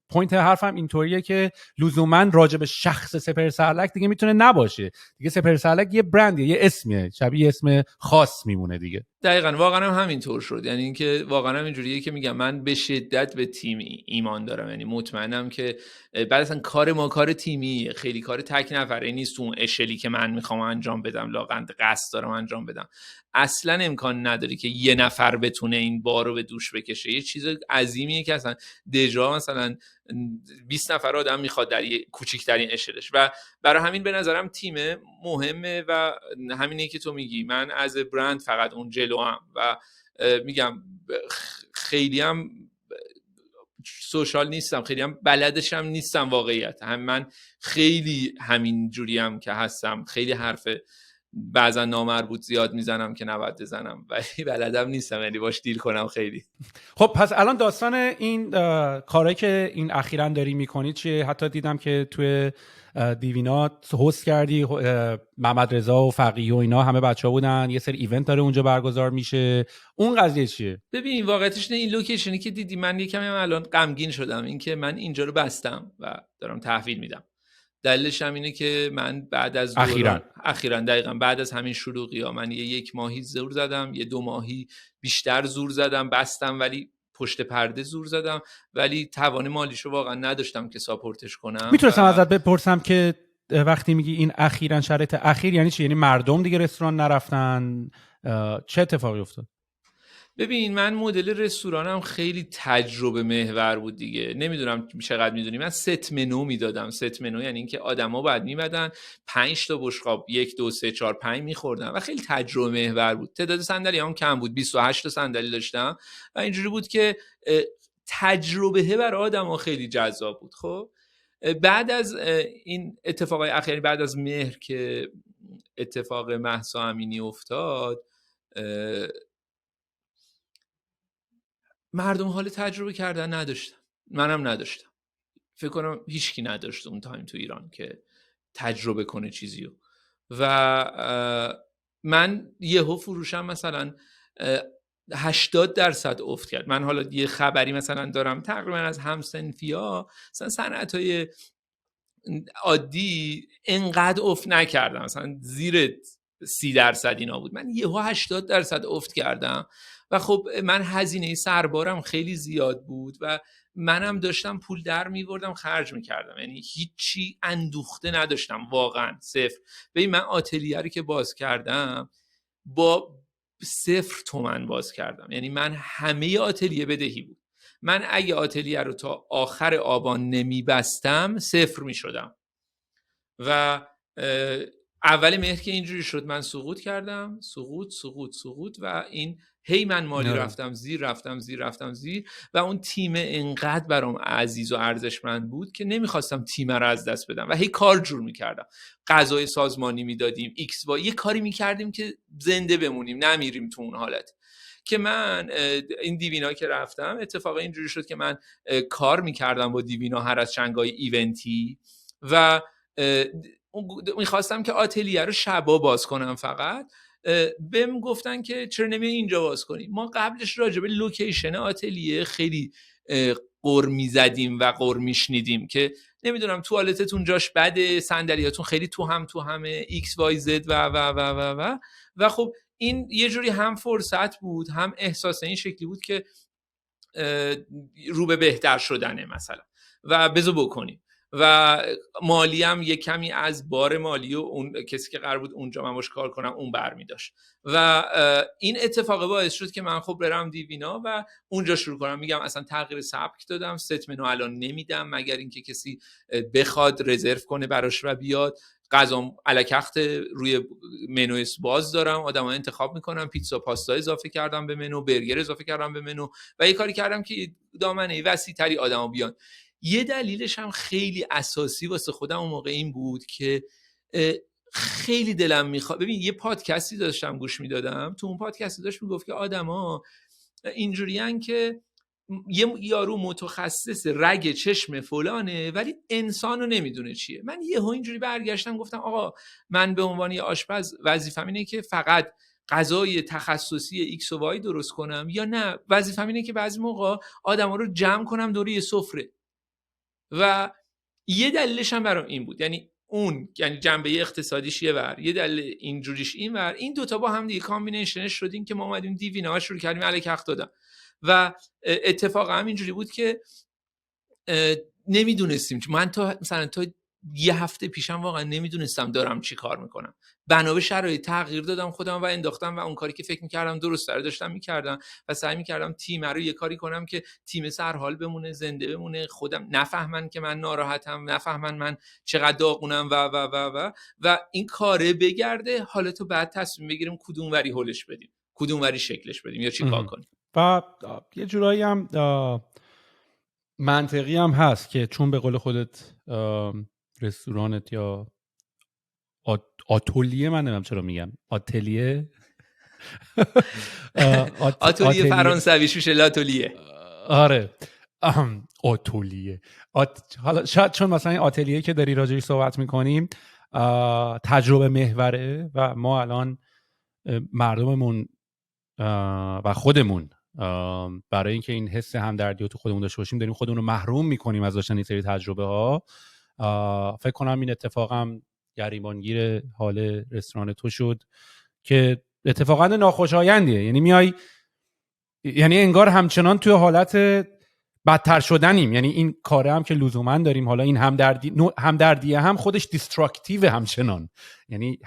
پوینت حرفم اینطوریه که لزوما راجع به شخص سپهر سرلک دیگه میتونه نباشه دیگه. سپهر سرلک یه برندیه، یه اسمیه، شبیه اسم خاص میمونه دیگه.
دقیقاً واقعا هم همینطور شد. یعنی اینکه واقعا هم اینجوریه که میگم من به شدت به تیم ایمان دارم، یعنی مطمئنم که بعد اصلا کار ما کار تیمیه، خیلی کار تک نفره نیست اون اشلی که من میخوام انجام بدم، لاقند قصد دارم انجام بدم. اصلا امکان نداره که یه نفر بتونه این بار رو به دوش بکشه. یه چیز عظیمیه که اصلا دژا مثلا 20 نفر آدم میخواد در یه کوچیک‌ترین اشلش، و برای همین به نظرم تیم مهمه. و همینه که تو میگی، من از برند فقط اون جلوام و میگم خیلی هم سوشال نیستم، خیلی هم بلدشم نیستم واقعیت. من خیلی همین جوریم که هستم، خیلی حرف بعضا نامربوط زیاد میزنم که نباید بزنم، ولی بلدم نیستم یعنی باش دیل کنم خیلی.
خب پس الان داستان این کاری که این اخیراً داری میکنی چیه؟ حتی دیدم که توی دیوینا هست کردی، محمد رضا و فقیه و اینا همه بچه‌ها بودن، یه سری ایونت داره اونجا برگزار میشه، اون قضیه چیه؟
ببین واقعیتش نه، این لوکیشنی که دیدی من یکم الان غمگین شدم این که من اینجا رو بستم و دارم تحویل میدم. دلیلش هم اینه که من بعد از اخیراً دقیقاً بعد از همین شلوغی‌ها من یک ماهی زور زدم، یه 2 ماهی بیشتر زور زدم، بستم ولی پشت پرده زور زدم، ولی توان مالیشو واقعا نداشتم که ساپورتش کنم.
میتونستم ازت بپرسم که وقتی میگی این اخیراً، شرایط اخیر یعنی چی؟ یعنی مردم دیگه رستوران نرفتن؟ چه اتفاقی افتاد؟
ببین من مدل رستورانم خیلی تجربه محور بود دیگه. نمیدونم چقدر میدونی من ست منو میدادم. ست منو یعنی اینکه آدما بعد میمدن 5 تا بشقاب 1 2 3 4 5 میخوردن و خیلی تجربه محور بود. تعداد صندلی هم کم بود، 28 تا صندلی داشتم و اینجوری بود که تجربه برای آدما خیلی جذاب بود. خب بعد از این اتفاقای اخیر، بعد از مهر که اتفاق مهسا امینی افتاد، مردم حال تجربه کردن نداشتن، منم نداشتم، فکر کنم هیچکی نداشت اون تایم تو ایران که تجربه کنه چیزیو. و من یهو فروشم مثلا 80% افت کرد. من حالا یه خبری مثلا دارم تقریبا از همسنفیا، مثلا صنعت‌های عادی انقدر افت نکردم، مثلا زیر 30% اینا بود، من یهو 80% افت کردم. و خب من هزینه سربارم خیلی زیاد بود و منم داشتم پول در میوردم خرج میکردم، یعنی هیچی اندوخته نداشتم، واقعا صفر. ببین من آتلیه رو که باز کردم با 0 تومن باز کردم، یعنی من همه آتلیه بدهی بود. من اگه آتلیه رو تا آخر آبان نمیبستم 0 میشدم و اول مهر که اینجوری شد من سقوط کردم، سقوط و این هی من مالی رفتم زیر و اون تیم انقدر برام عزیز و ارزشمند بود که نمیخواستم تیم رو از دست بدم و هی کار جور میکردم، غذای سازمانی میدادیم، ایکس وای، یه کاری میکردیم که زنده بمونیم نمیریم تو اون حالت. که من این دیوینا که رفتم اتفاقا اینجوری شد که من کار میکردم با دیوینا هر از چنگای ایونتی و میخواستم که آتلیه رو شبا باز کنم، فقط بهم گفتن که چرا نمیای اینجا باز کنی. ما قبلش راجع به لوکیشن آتلیه خیلی قر میزدیم و قر میشنیدیم که نمیدونم توالتتون جاش بده، صندلیاتون خیلی تو همه ایکس وای زد و خب این یه جوری هم فرصت بود هم احساس این شکلی بود که رو به بهتر شدنه مثلا و بذار بکنیم و مالی هم یه کمی از بار مالی و اون کسی که قرار بود اونجا من باش کار کنم اون برمی داشت و این اتفاق باعث شد که من خب برم دیوینا و اونجا شروع کنم. میگم اصلا تغییر سبک دادم، ست منو الان نمیدم مگر اینکه کسی بخواد رزرو کنه براش و بیاد. غذام الکخت روی منو باز دارم، آدم‌ها انتخاب میکنم، پیتزا پاستا اضافه کردم به منو، برگر اضافه کردم به منو و یه کاری کردم که دامنه وسیع‌تری آدم‌ها بیان. یه دلیلش هم خیلی اساسی واسه خودم اون موقع این بود که خیلی دلم میخواد. ببین یه پادکستی داشتم گوش میدادم، تو اون پادکستی داشت میگفت که آدما اینجوریان که یه یارو متخصص رگ چشم فلانه ولی انسانو نمیدونه چیه. من یهو اینجوری برگشتم گفتم آقا من به عنوان یه آشپز وظیفه‌م اینه که فقط غذای تخصصی ایکس و وای درست کنم یا نه وظیفه‌م اینه که بعضی موقع آدما رو جمع کنم دور یه سفره. و یه دلیلش هم برام این بود، یعنی جنبه اقتصادیش یه ور، یه دلیل اینجوریش این ور، این دوتا با هم دیگه کامبینیشنش شدیم که ما اومدیم دیوینا شروع کردیم الکخت دادن و اتفاقا هم اینجوری بود که نمیدونستیم. من تا یه هفته پیشم واقعا نمیدونستم دارم چی کار میکنم، بنا به شرایط تغییر دادم خودم و انداختم و اون کاری که فکر میکردم درست رو داشتم میکردم و سعی میکردم تیم رو یه کاری کنم که تیم سرحال بمونه، زنده بمونه، خودم نفهمن که من ناراحتم، نفهمن من چقدر داغونم و این کاره بگرده. حالا تو بعد تصمیم بگیریم کدوم وری هولش بدیم، کدوم وری شکلش بدیم یا چی کار کنیم.
و یه جورایی هم منطقی هم هست که چون به قول خودت رستورانت یا آتلیه، من نمیدونم چرا میگم آتلیه
آتلیه فرانسویش میشه لاتلیه.
آره آتلیه. حالا شاید چون مثلا این آتلیه که داری راجعش صحبت میکنیم تجربه محوره و ما الان مردممون و خودمون برای اینکه این حس همدردی رو تو خودمون داشته باشیم داریم خودمون رو محروم میکنیم از داشتن این سری تجربه ها. فکر کنم این اتفاقم گریبانگیر حال رستوران تو شد که اتفاقا ناخوشایندیه. یعنی میای، یعنی انگار همچنان توی حالت بدتر شدنیم. یعنی این کاره هم که لزوما داریم، حالا این همدردی هم خودش دیستراکتیو همچنان. یعنی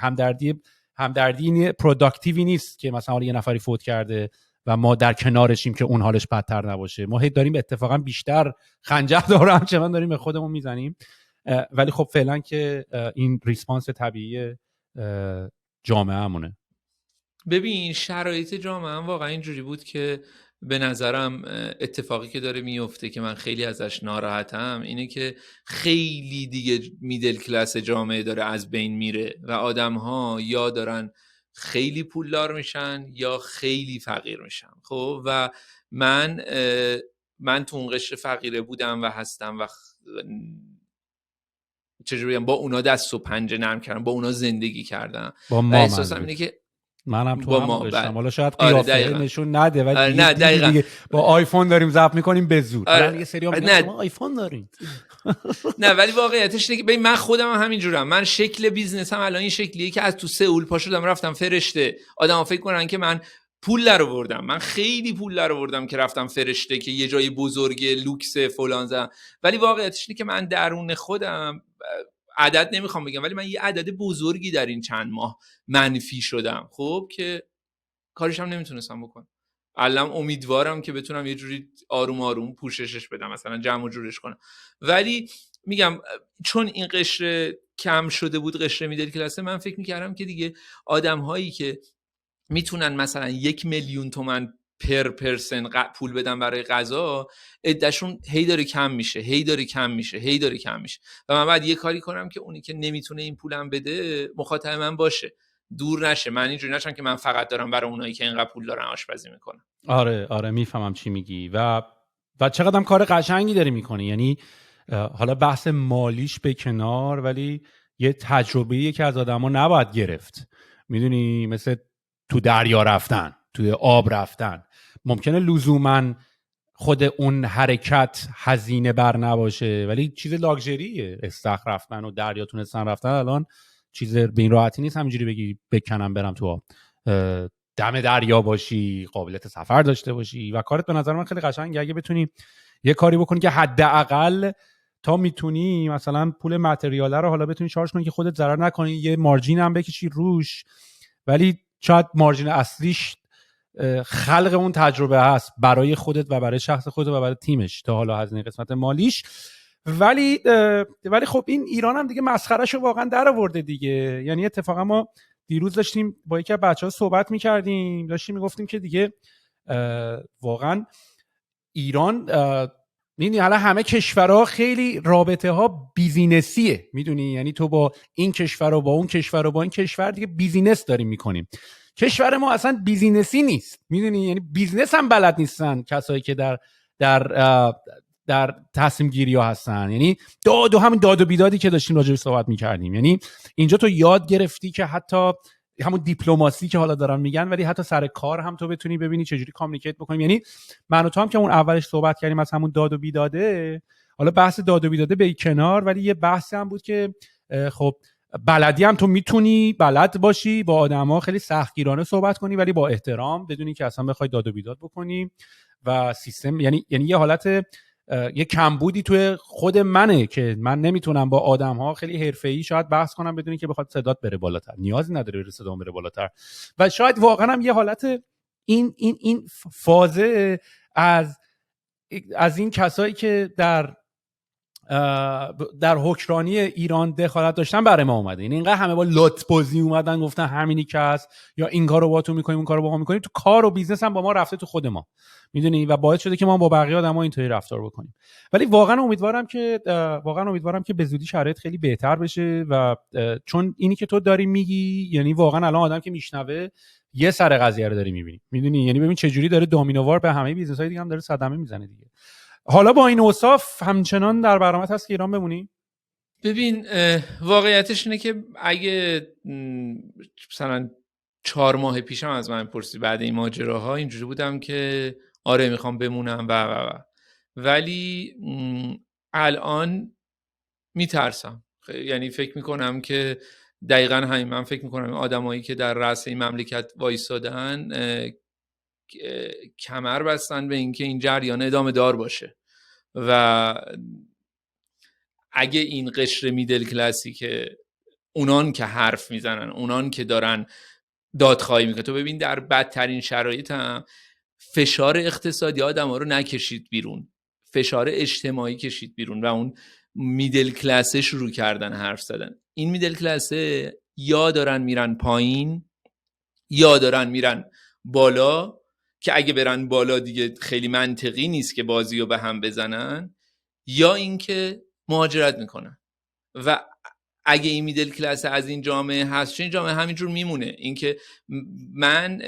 همدردی پروداکتیوی نیست که مثلا یه نفری فوت کرده و ما در کنارشیم که اون حالش بدتر نباشه. ما داریم اتفاقا بیشتر خنجر داره همچنان داریم به خودمون میزنیم. ولی خب فعلا که این ریسپانس طبیعی جامعه همونه.
ببین شرایط جامعه هم واقعا اینجوری بود که به نظرم اتفاقی که داره میفته که من خیلی ازش ناراحتم اینه که خیلی دیگه میدل کلاس جامعه داره از بین میره و آدم ها یا دارن خیلی پولدار میشن یا خیلی فقیر میشن. خب و من تو اون قشر فقیره بودم و هستم و چجوری با اونا دست و پنجه نرم کردم، با اونا زندگی کردم و احساسم اینه که
منم تو هم قشرم. حالا شاید قیافه نشون نده ولی دیگه با آیفون داریم ضبط میکنیم به زور. الان یه سری ما آیفون داریم
نه ولی واقعیتش اینه که ببین من خودم هم همین جورم. من شکل بیزنسم الان این شکلیه که از تو سئول پا شدم رفتم فرشته. آدما فکر کنن که من پول درآوردم. من خیلی پول درآوردم که رفتم فرشته که یه جای بزرگ لوکس فلان زدم، ولی واقعیتش اینه که من درون خودم عدد نمیخوام بگم ولی من یه عدد بزرگی در این چند ماه منفی شدم. خب که کارش هم نمیتونستم بکنم. الان امیدوارم که بتونم یه جوری آروم آروم پوششش بدم، مثلا جمع و جورش کنم. ولی میگم چون این قشر کم شده بود قشر میدل کلاسه، من فکر میکردم که دیگه آدم هایی که میتونن مثلا 1,000,000 تومان پر پرسن پول بدن برای غذا، عدهشون هی داره کم میشه و من باید یه کاری کنم که اونی که نمیتونه این پولم بده مخاطب من باشه، دور نشه. من اینجوری نشم که من فقط دارم برای اونایی که اینقدر پول دارن آشپزی میکنم.
آره میفهمم چی میگی و چقدرم کار قشنگی داری میکنی. یعنی حالا بحث مالیش به کنار، ولی یه تجربه‌ایه که از آدما نباید گرفت. میدونی، مثل تو دریا رفتن، توی آب رفتن. ممکنه لزوماً خود اون حرکت هزینه بر نباشه، ولی چیز لاکچریه. استخر رفتن و دریا تونستن رفتن الان چیز به این راحتی نیست همینجوری بگی بکنم برم تو آب. دم دریا باشی، قابلیت سفر داشته باشی و کارت به نظر من خیلی قشنگه. اگه بتونی یه کاری بکنی که حداقل تا میتونی مثلا پول متریاله رو حالا بتونی شارژ کنی که خودت ضرر نکنی، یه مارجین هم بکشی روش، ولی شاید مارجین اصلیش خلق اون تجربه هست برای خودت و برای شخص خودت و برای تیمش تا حالا هزینه قسمت مالیش. ولی خب این ایران هم دیگه مسخرهشو واقعا در آورده دیگه. یعنی اتفاقا ما دیروز داشتیم با یکی از بچه‌ها صحبت می‌کردیم، داشتیم میگفتیم که دیگه واقعا ایران، میدونی حالا همه کشورها خیلی رابطه ها بیزینسیه، میدونی، یعنی تو با این کشور و با اون کشور و با این کشور دیگه بیزینس داریم میکنیم. کشور ما اصلا بیزینسی نیست، میدونی، یعنی بیزنس هم بلد نیستن کسایی که در تصمیم گیری ها هستن. یعنی همین داد و بیدادی که داشتیم راجع بهش صحبت میکردیم، یعنی اینجا تو یاد گرفتی که حتی همون دیپلماسی که حالا دارن میگن، ولی حتی سر کار هم تو بتونی ببینی چجوری کامیونیکیت بکنیم. یعنی من و تو هم که اون اولش صحبت کردیم از همون داد و بیداده، حالا بحث داد و بیداده به کنار، ولی یه بحثی هم بود که خب بلدی هم تو میتونی بلد باشی با آدما خیلی سختگیرانه صحبت کنی، ولی با احترام، بدونی که اصلا بخوای داد و بیداد بکنی و سیستم، یعنی یه حالت یه کمبودی توی خود منه که من نمیتونم با آدم‌ها خیلی حرفه‌ای شاید بحث کنم بدونی که بخواد صدات بره بالاتر، نیازی نداره بره صدام بره بالاتر. و شاید واقعا هم یه حالت این فازه از این کسایی که در حکمرانی ایران دخالت داشتن برای ما اومده. یعنی اینقدر همه با لات‌بازی اومدن گفتن همینی که هست، یا این کارو با تو می‌کنیم اون کارو با ما می‌کنیم، تو کار و بیزنس هم با ما رفته تو خود ما، میدونی، و باعث شده که ما با بقیه آدم‌ها اینطوری رفتار بکنیم. ولی واقعا امیدوارم که به زودی شرایط خیلی بهتر بشه و چون اینی که تو داری میگی، یعنی واقعا الان آدم که میشنوه یه سر قضیه رو داری می‌بینی، میدونی، یعنی ببین چه جوری داره دامینووار به همه بیزنس‌های دیگه هم داره صدمه میزنه دیگه. حالا با این اوصاف همچنان در برنامه هست که ایران بمونی؟
ببین واقعیتش اینه که اگه مثلا 4 ماه پیشم از من پرسید بعد این ماجراها، اینجوری بودم که آره میخوام بمونم و ولی الان میترسم. یعنی فکر میکنم که دقیقا همین، من فکر میکنم آدمایی که در رأس این مملکت وایسادن کمر بستن به اینکه این جریان ادامه دار باشه و اگه این قشر میدل کلاسی که اونان که حرف میزنن، اونان که دارن دادخواهی میکنن، تو ببین در بدترین شرایط هم فشار اقتصادی آدم‌ها رو نکشید بیرون، فشار اجتماعی کشید بیرون و اون میدل کلاسه شروع کردن حرف زدن. این میدل کلاسه یا دارن میرن پایین یا دارن میرن بالا، که اگه برن بالا دیگه خیلی منطقی نیست که بازی رو به هم بزنن، یا اینکه مهاجرت میکنن. و اگه این میدل کلاس از این جامعه هست، این جامعه همینجور میمونه. اینکه من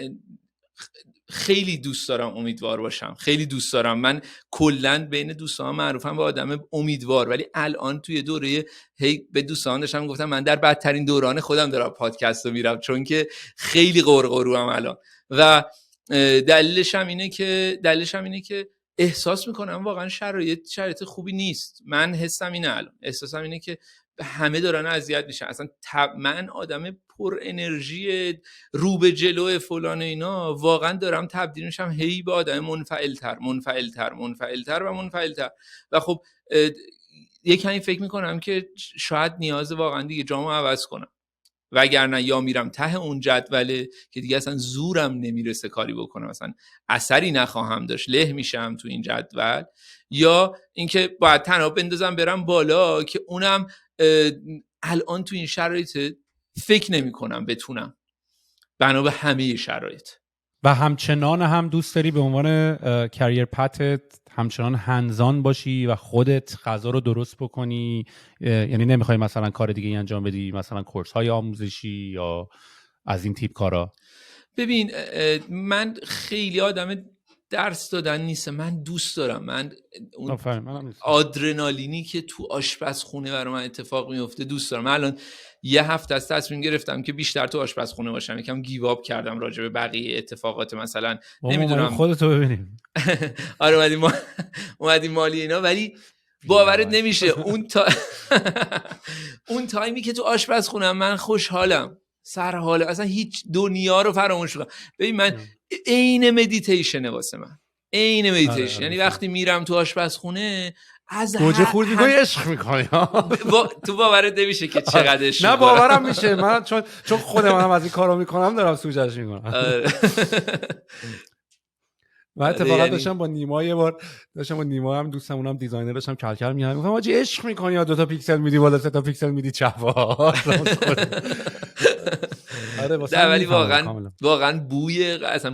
خیلی دوست دارم امیدوار باشم، خیلی دوست دارم، من کلا بین دوستان معروفم به آدم امیدوار، ولی الان توی دوره هی به دوستان داشتم گفتم من در بدترین دوران خودم دارم پادکست رو میرم، چون که خیلی قرقروام الان. و دلیلش هم اینه که احساس میکنم واقعا شرایط خوبی نیست. من حسم اینه، الان احساسم اینه که همه دارن اذیت میشن. اصلا من آدم پر انرژی رو به جلو فلان اینا واقعا دارم تبدیل میشم هی به آدم منفعلتر و خب یک کمی فکر میکنم که شاید نیاز واقعا دیگه جامو عوض کنم، وگرنه یا میرم ته اون جدوله که دیگه اصلا زورم نمیرسه کاری بکنم، اصلا اثری نخواهم داشت، له میشم تو این جدول، یا اینکه باید تنها بندازم برم بالا که اونم الان تو این شرایط فکر نمی‌کنم بتونم بنا به همه شرایط.
و همچنان هم دوست داری به عنوان کریر پتت همچنان هنزان باشی و خودت غذا رو درست بکنی، یعنی نمیخوای مثلا کار دیگه انجام بدی، مثلا کورس های آموزشی یا از این تیپ کارا؟
ببین من خیلی آدم درس دادن نیستم، من دوست دارم، من اون آدرنالینی که تو آشپزخونه برای من اتفاق میفته دوست دارم. من الان یه هفته از تصمیم گرفتم که بیشتر تو آشپزخونه باشم، یکم گیواب کردم راجع به بقیه اتفاقات، مثلا نمیدونم
خودتو ببینیم.
آره اومدیم مالی اینا، ولی باورت نمیشه اون تایمی که تو آشپزخونم من خوشحالم، سرحالم، اصلا هیچ دنیا رو فراموش کنم. ببین من عین مدیتیشنه واسه من، عین مدیتیشن. یعنی وقتی میرم تو آشپزخونه از
گوجه خورد میکنی، عشق میکنی.
تو باورت نمیشه که چقدر عشق.
نه باورم میشه، من چون خود منم از این کارو میکنم دارم سوجش میکنم. من اتفاقا داشتم با نیما یه بار هم دوستم، اونم دیزاینر، داشتم کلکل می‌کردم، گفتم آجی عشق می‌کنی یا 2 تا پیکسل میدی بالا 3 تا پیکسل میدی چپ.
آره ولی واقعا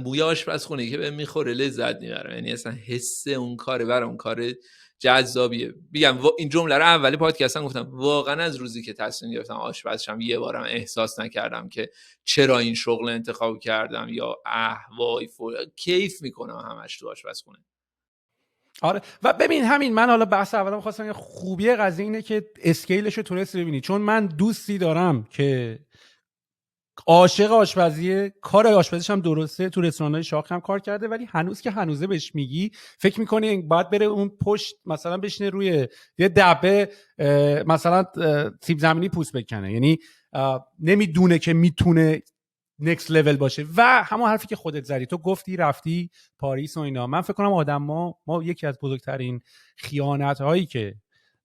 بوی آشپزخونه که بهم میخوره لذت میبرم، یعنی اصلا حس اون کاره برام کار جذابیه. میگم این جمله رو اول پادکستم گفتم، واقعا از روزی که تصمیم گرفتم آشپزشم یه بارم احساس نکردم که چرا این شغل انتخاب کردم یا وای کیف میکنم همش تو آشپزخونه.
آره و ببین همین، من حالا بحث اولام خواستم، خوبیه قضیه اینه که اسکیلش رو تونستی ببینی، چون من دوستی دارم که عاشق آشپزیه، کار آشپزیش هم درسته، تو رستوران‌های شاخ هم کار کرده، ولی هنوز که هنوزه بهش میگی فکر میکنی باید بره اون پشت مثلا بشینه روی یه دبه مثلا سیب زمینی پوست بکنه، یعنی نمیدونه که میتونه next level باشه. و همون حرفی که خودت زدی، تو گفتی رفتی پاریس و اینا، من فکر کنم ما یکی از بزرگترین خیانت‌هایی که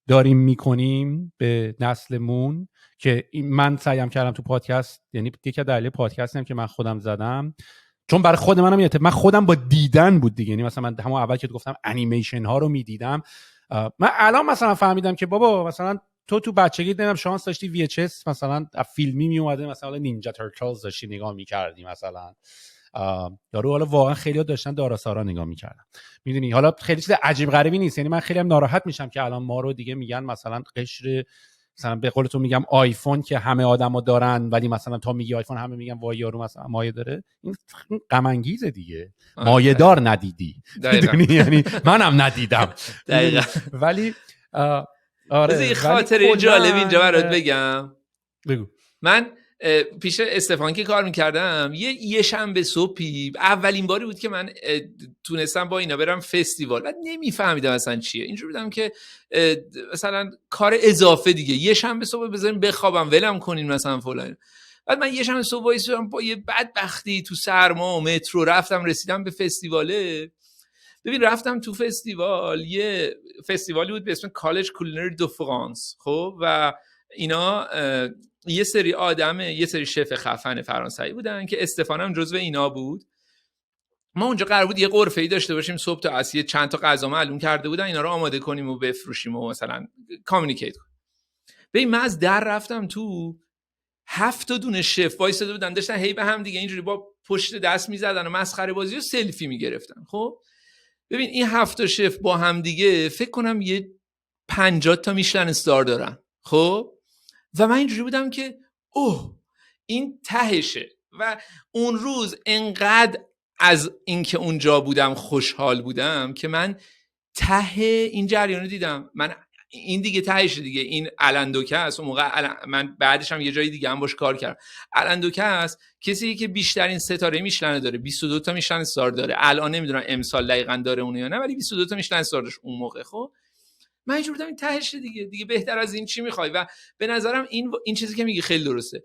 داریم میکنیم به نسلمون، که من سعیم کردم تو پادکست، یعنی یکی از دلایل پادکستم که من خودم زدم، چون برای خود منم من خودم با دیدن بود دیگه، یعنی مثلا من همون اول که گفتم انیمیشن ها رو میدیدم، من الان مثلا فهمیدم که بابا مثلا تو بچگی دیدم شانس داشتی VHS مثلا فیلمی می اومده، مثلا نینجا ترتلز داشتی نگاه می‌کردی مثلا، یارو حالا واقعا خیلی‌ها داشتن داراسارا نگاه می‌کردن، میدونی، حالا خیلی چیز عجیب غریبی نیست، یعنی من خیلی هم ناراحت میشم که الان ما رو دیگه میگن مثلا قشر، مثلا به قول تو میگم آیفون که همه آدما دارن، ولی مثلا تا میگی آیفون همه میگن وای یارو مثلا مایه داره، این غم انگیزه دیگه، مایه دار ندیدی، میدونی، یعنی منم ندیدم دقیقاً. ولی
آره، خاطره جالب اینجا برات بگم.
بگو.
من پیش استفان که کار میکردم، یه شنبه صبحی اولین باری بود که من تونستم با اینا برم فستیوال و نمیفهمیدم اصلا چیه، اینجور بودم که مثلا کار اضافه دیگه، یه شنبه صبح بذاریم بخوابم ولم کنین مثلا فلان. بعد من یه شنبه صبح وایسادم با یه بدبختی تو سرما و مترو رفتم رسیدم به فستیواله. ببین رفتم تو فستیوال، یه فستیوالی بود به اسم کالج کولینری دو فرانس، خب، و اینا یه سری یه سری شف خفن فرانسوی بودن که استفان هم جزو اینا بود. ما اونجا قرار بود یه غرفه‌ای داشته باشیم صبح تا عصر، چند تا غذا معلوم کرده بودن، اینا رو آماده کنیم و بفروشیم و مثلا کامیونیکیت کنیم. ببین من از در رفتم تو، 7 دونه شف وایساده بودن، داشتن هی به هم دیگه اینجوری با پشت دست می‌زدن و مسخره بازی و سلفی می‌گرفتن. خب ببین این 7 شف با هم دیگه فکر کنم یه 50 تا میشلن استار دارن. خب و من اینجوری بودم که اوه این تهشه. و اون روز انقدر از اینکه اونجا بودم خوشحال بودم که من ته این جریان رو دیدم، من این دیگه تهشه دیگه، این الندوکه است. اون موقع من بعدش هم یه جای دیگه هم باش کار کردم. الندوکه است کسی که بیشترین ستاره میشلن داره، 22 تا میشلن استار داره. الان نمیدونم امسال دقیقاً داره اون یا نه، ولی 22 تا میشلن استار داشت اون موقع. خب من اینجوری بودم این تهشه دیگه بهتر از این چی میخوای؟ و به نظرم این چیزی که میگی خیلی درسته.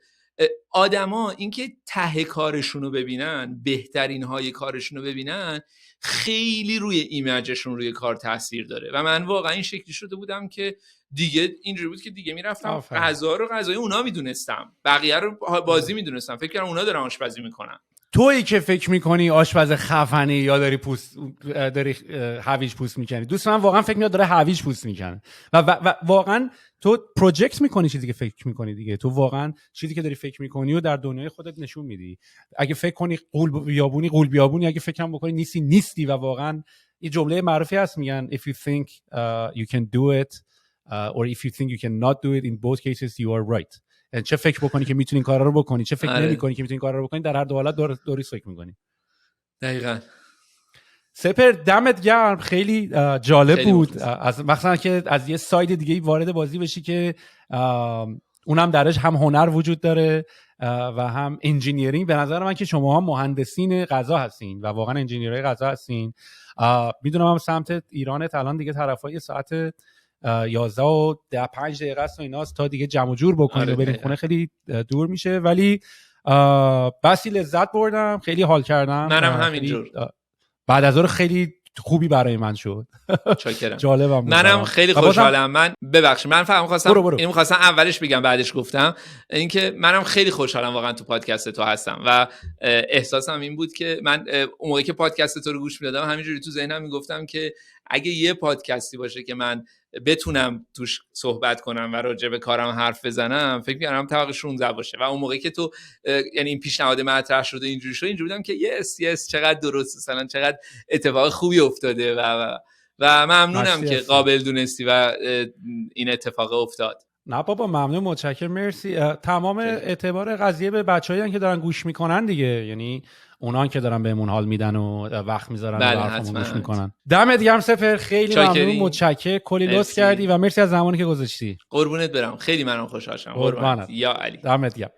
آدما اینکه ته کارشون رو ببینن، بهترین های کارشون رو ببینن، خیلی روی ایمیجشون روی کار تاثیر داره. و من واقعا این شکلی شده بودم که دیگه اینجوری بود که دیگه میرفتم غذا رو غذای اونا میدونستم، بقیه رو بازی میدونستم، فکر کردم اونا دارن آشپزی میکنن.
تویی که فکر میکنی آشپز خفنی یا داری هویج پوست میکنی. دوست من واقعا فکر میاد داره هویج پوست میکنه و واقعا تو پروجکت میکنی چیزی که فکر میکنی دیگه. تو واقعا چیزی که داری فکر میکنی و در دنیای خودت نشون میدی. اگه فکر کنی قول بیابونی، اگه فکر هم بکنی نیستی. و واقعا این جمله معروفی هست میگن if you think you can do it or if you think you cannot do it, in both cases you are right. چه فکر بکنی که میتونی این کارا رو بکنی، چه فکر نمی‌کنی که میتونی این کارا رو بکنی، در هر دو حالت درست فکر می‌کنی.
دقیقاً.
سپر دمت گرم، خیلی جالب بود. از مثلا که از یه ساید دیگه وارد بازی بشی که اونم درش هم هنر وجود داره و هم انجینیرینگ. به نظر من که شما هم مهندسین غذا هستین و واقعا انجینیرای غذا هستین. میدونم هم سمت ایرانت الان دیگه طرفای ساعت 11 و 5 دقیقه است و ایناست تا دیگه جمع جور بکنید و برید خونه، خیلی دور میشه. ولی بسی لذت بردم، خیلی حال کردم.
منم همینجور.
بعد از اون خیلی خوبی برای من شد.
چاکرم.
جالبم بود.
منم خیلی خوشحالم. من ببخشید من فهم خواستم اینو می‌خواستم اولش بگم بعدش گفتم، اینکه منم خیلی خوشحالم واقعا تو پادکست تو هستم و احساسم این بود که من اون موقعی که پادکست تو رو گوش میدادم همینجوری تو ذهنم میگفتم که اگه یه پادکستی باشه که من بتونم توش صحبت کنم و راجع به کارم حرف بزنم، فکر می‌کنم طبق 16 باشه. و اون موقعی که تو یعنی این پیشنهاد مطرح شده اینجوری شد، اینجوری بودم که یس چقدر درست، مثلا چقدر اتفاق خوبی افتاده و ممنونم که قابل دونستی و این اتفاق افتاد.
نه بابا ممنون، متشکرم، مرسی. تمام اعتبار قضیه به بچه‌هایی که دارن گوش میکنن دیگه، یعنی اونان که دارن بهمون حال میدن و وقت میذارن و حرفمون گوش میکنن. دمت گرم سپر، خیلی ممنون، متشکرم، کلی لطف کردی و مرسی از زمانی که گذاشتی.
قربونت برم، خیلی منم خوشحال شدم. قربانت یا علی.
دمت گرم.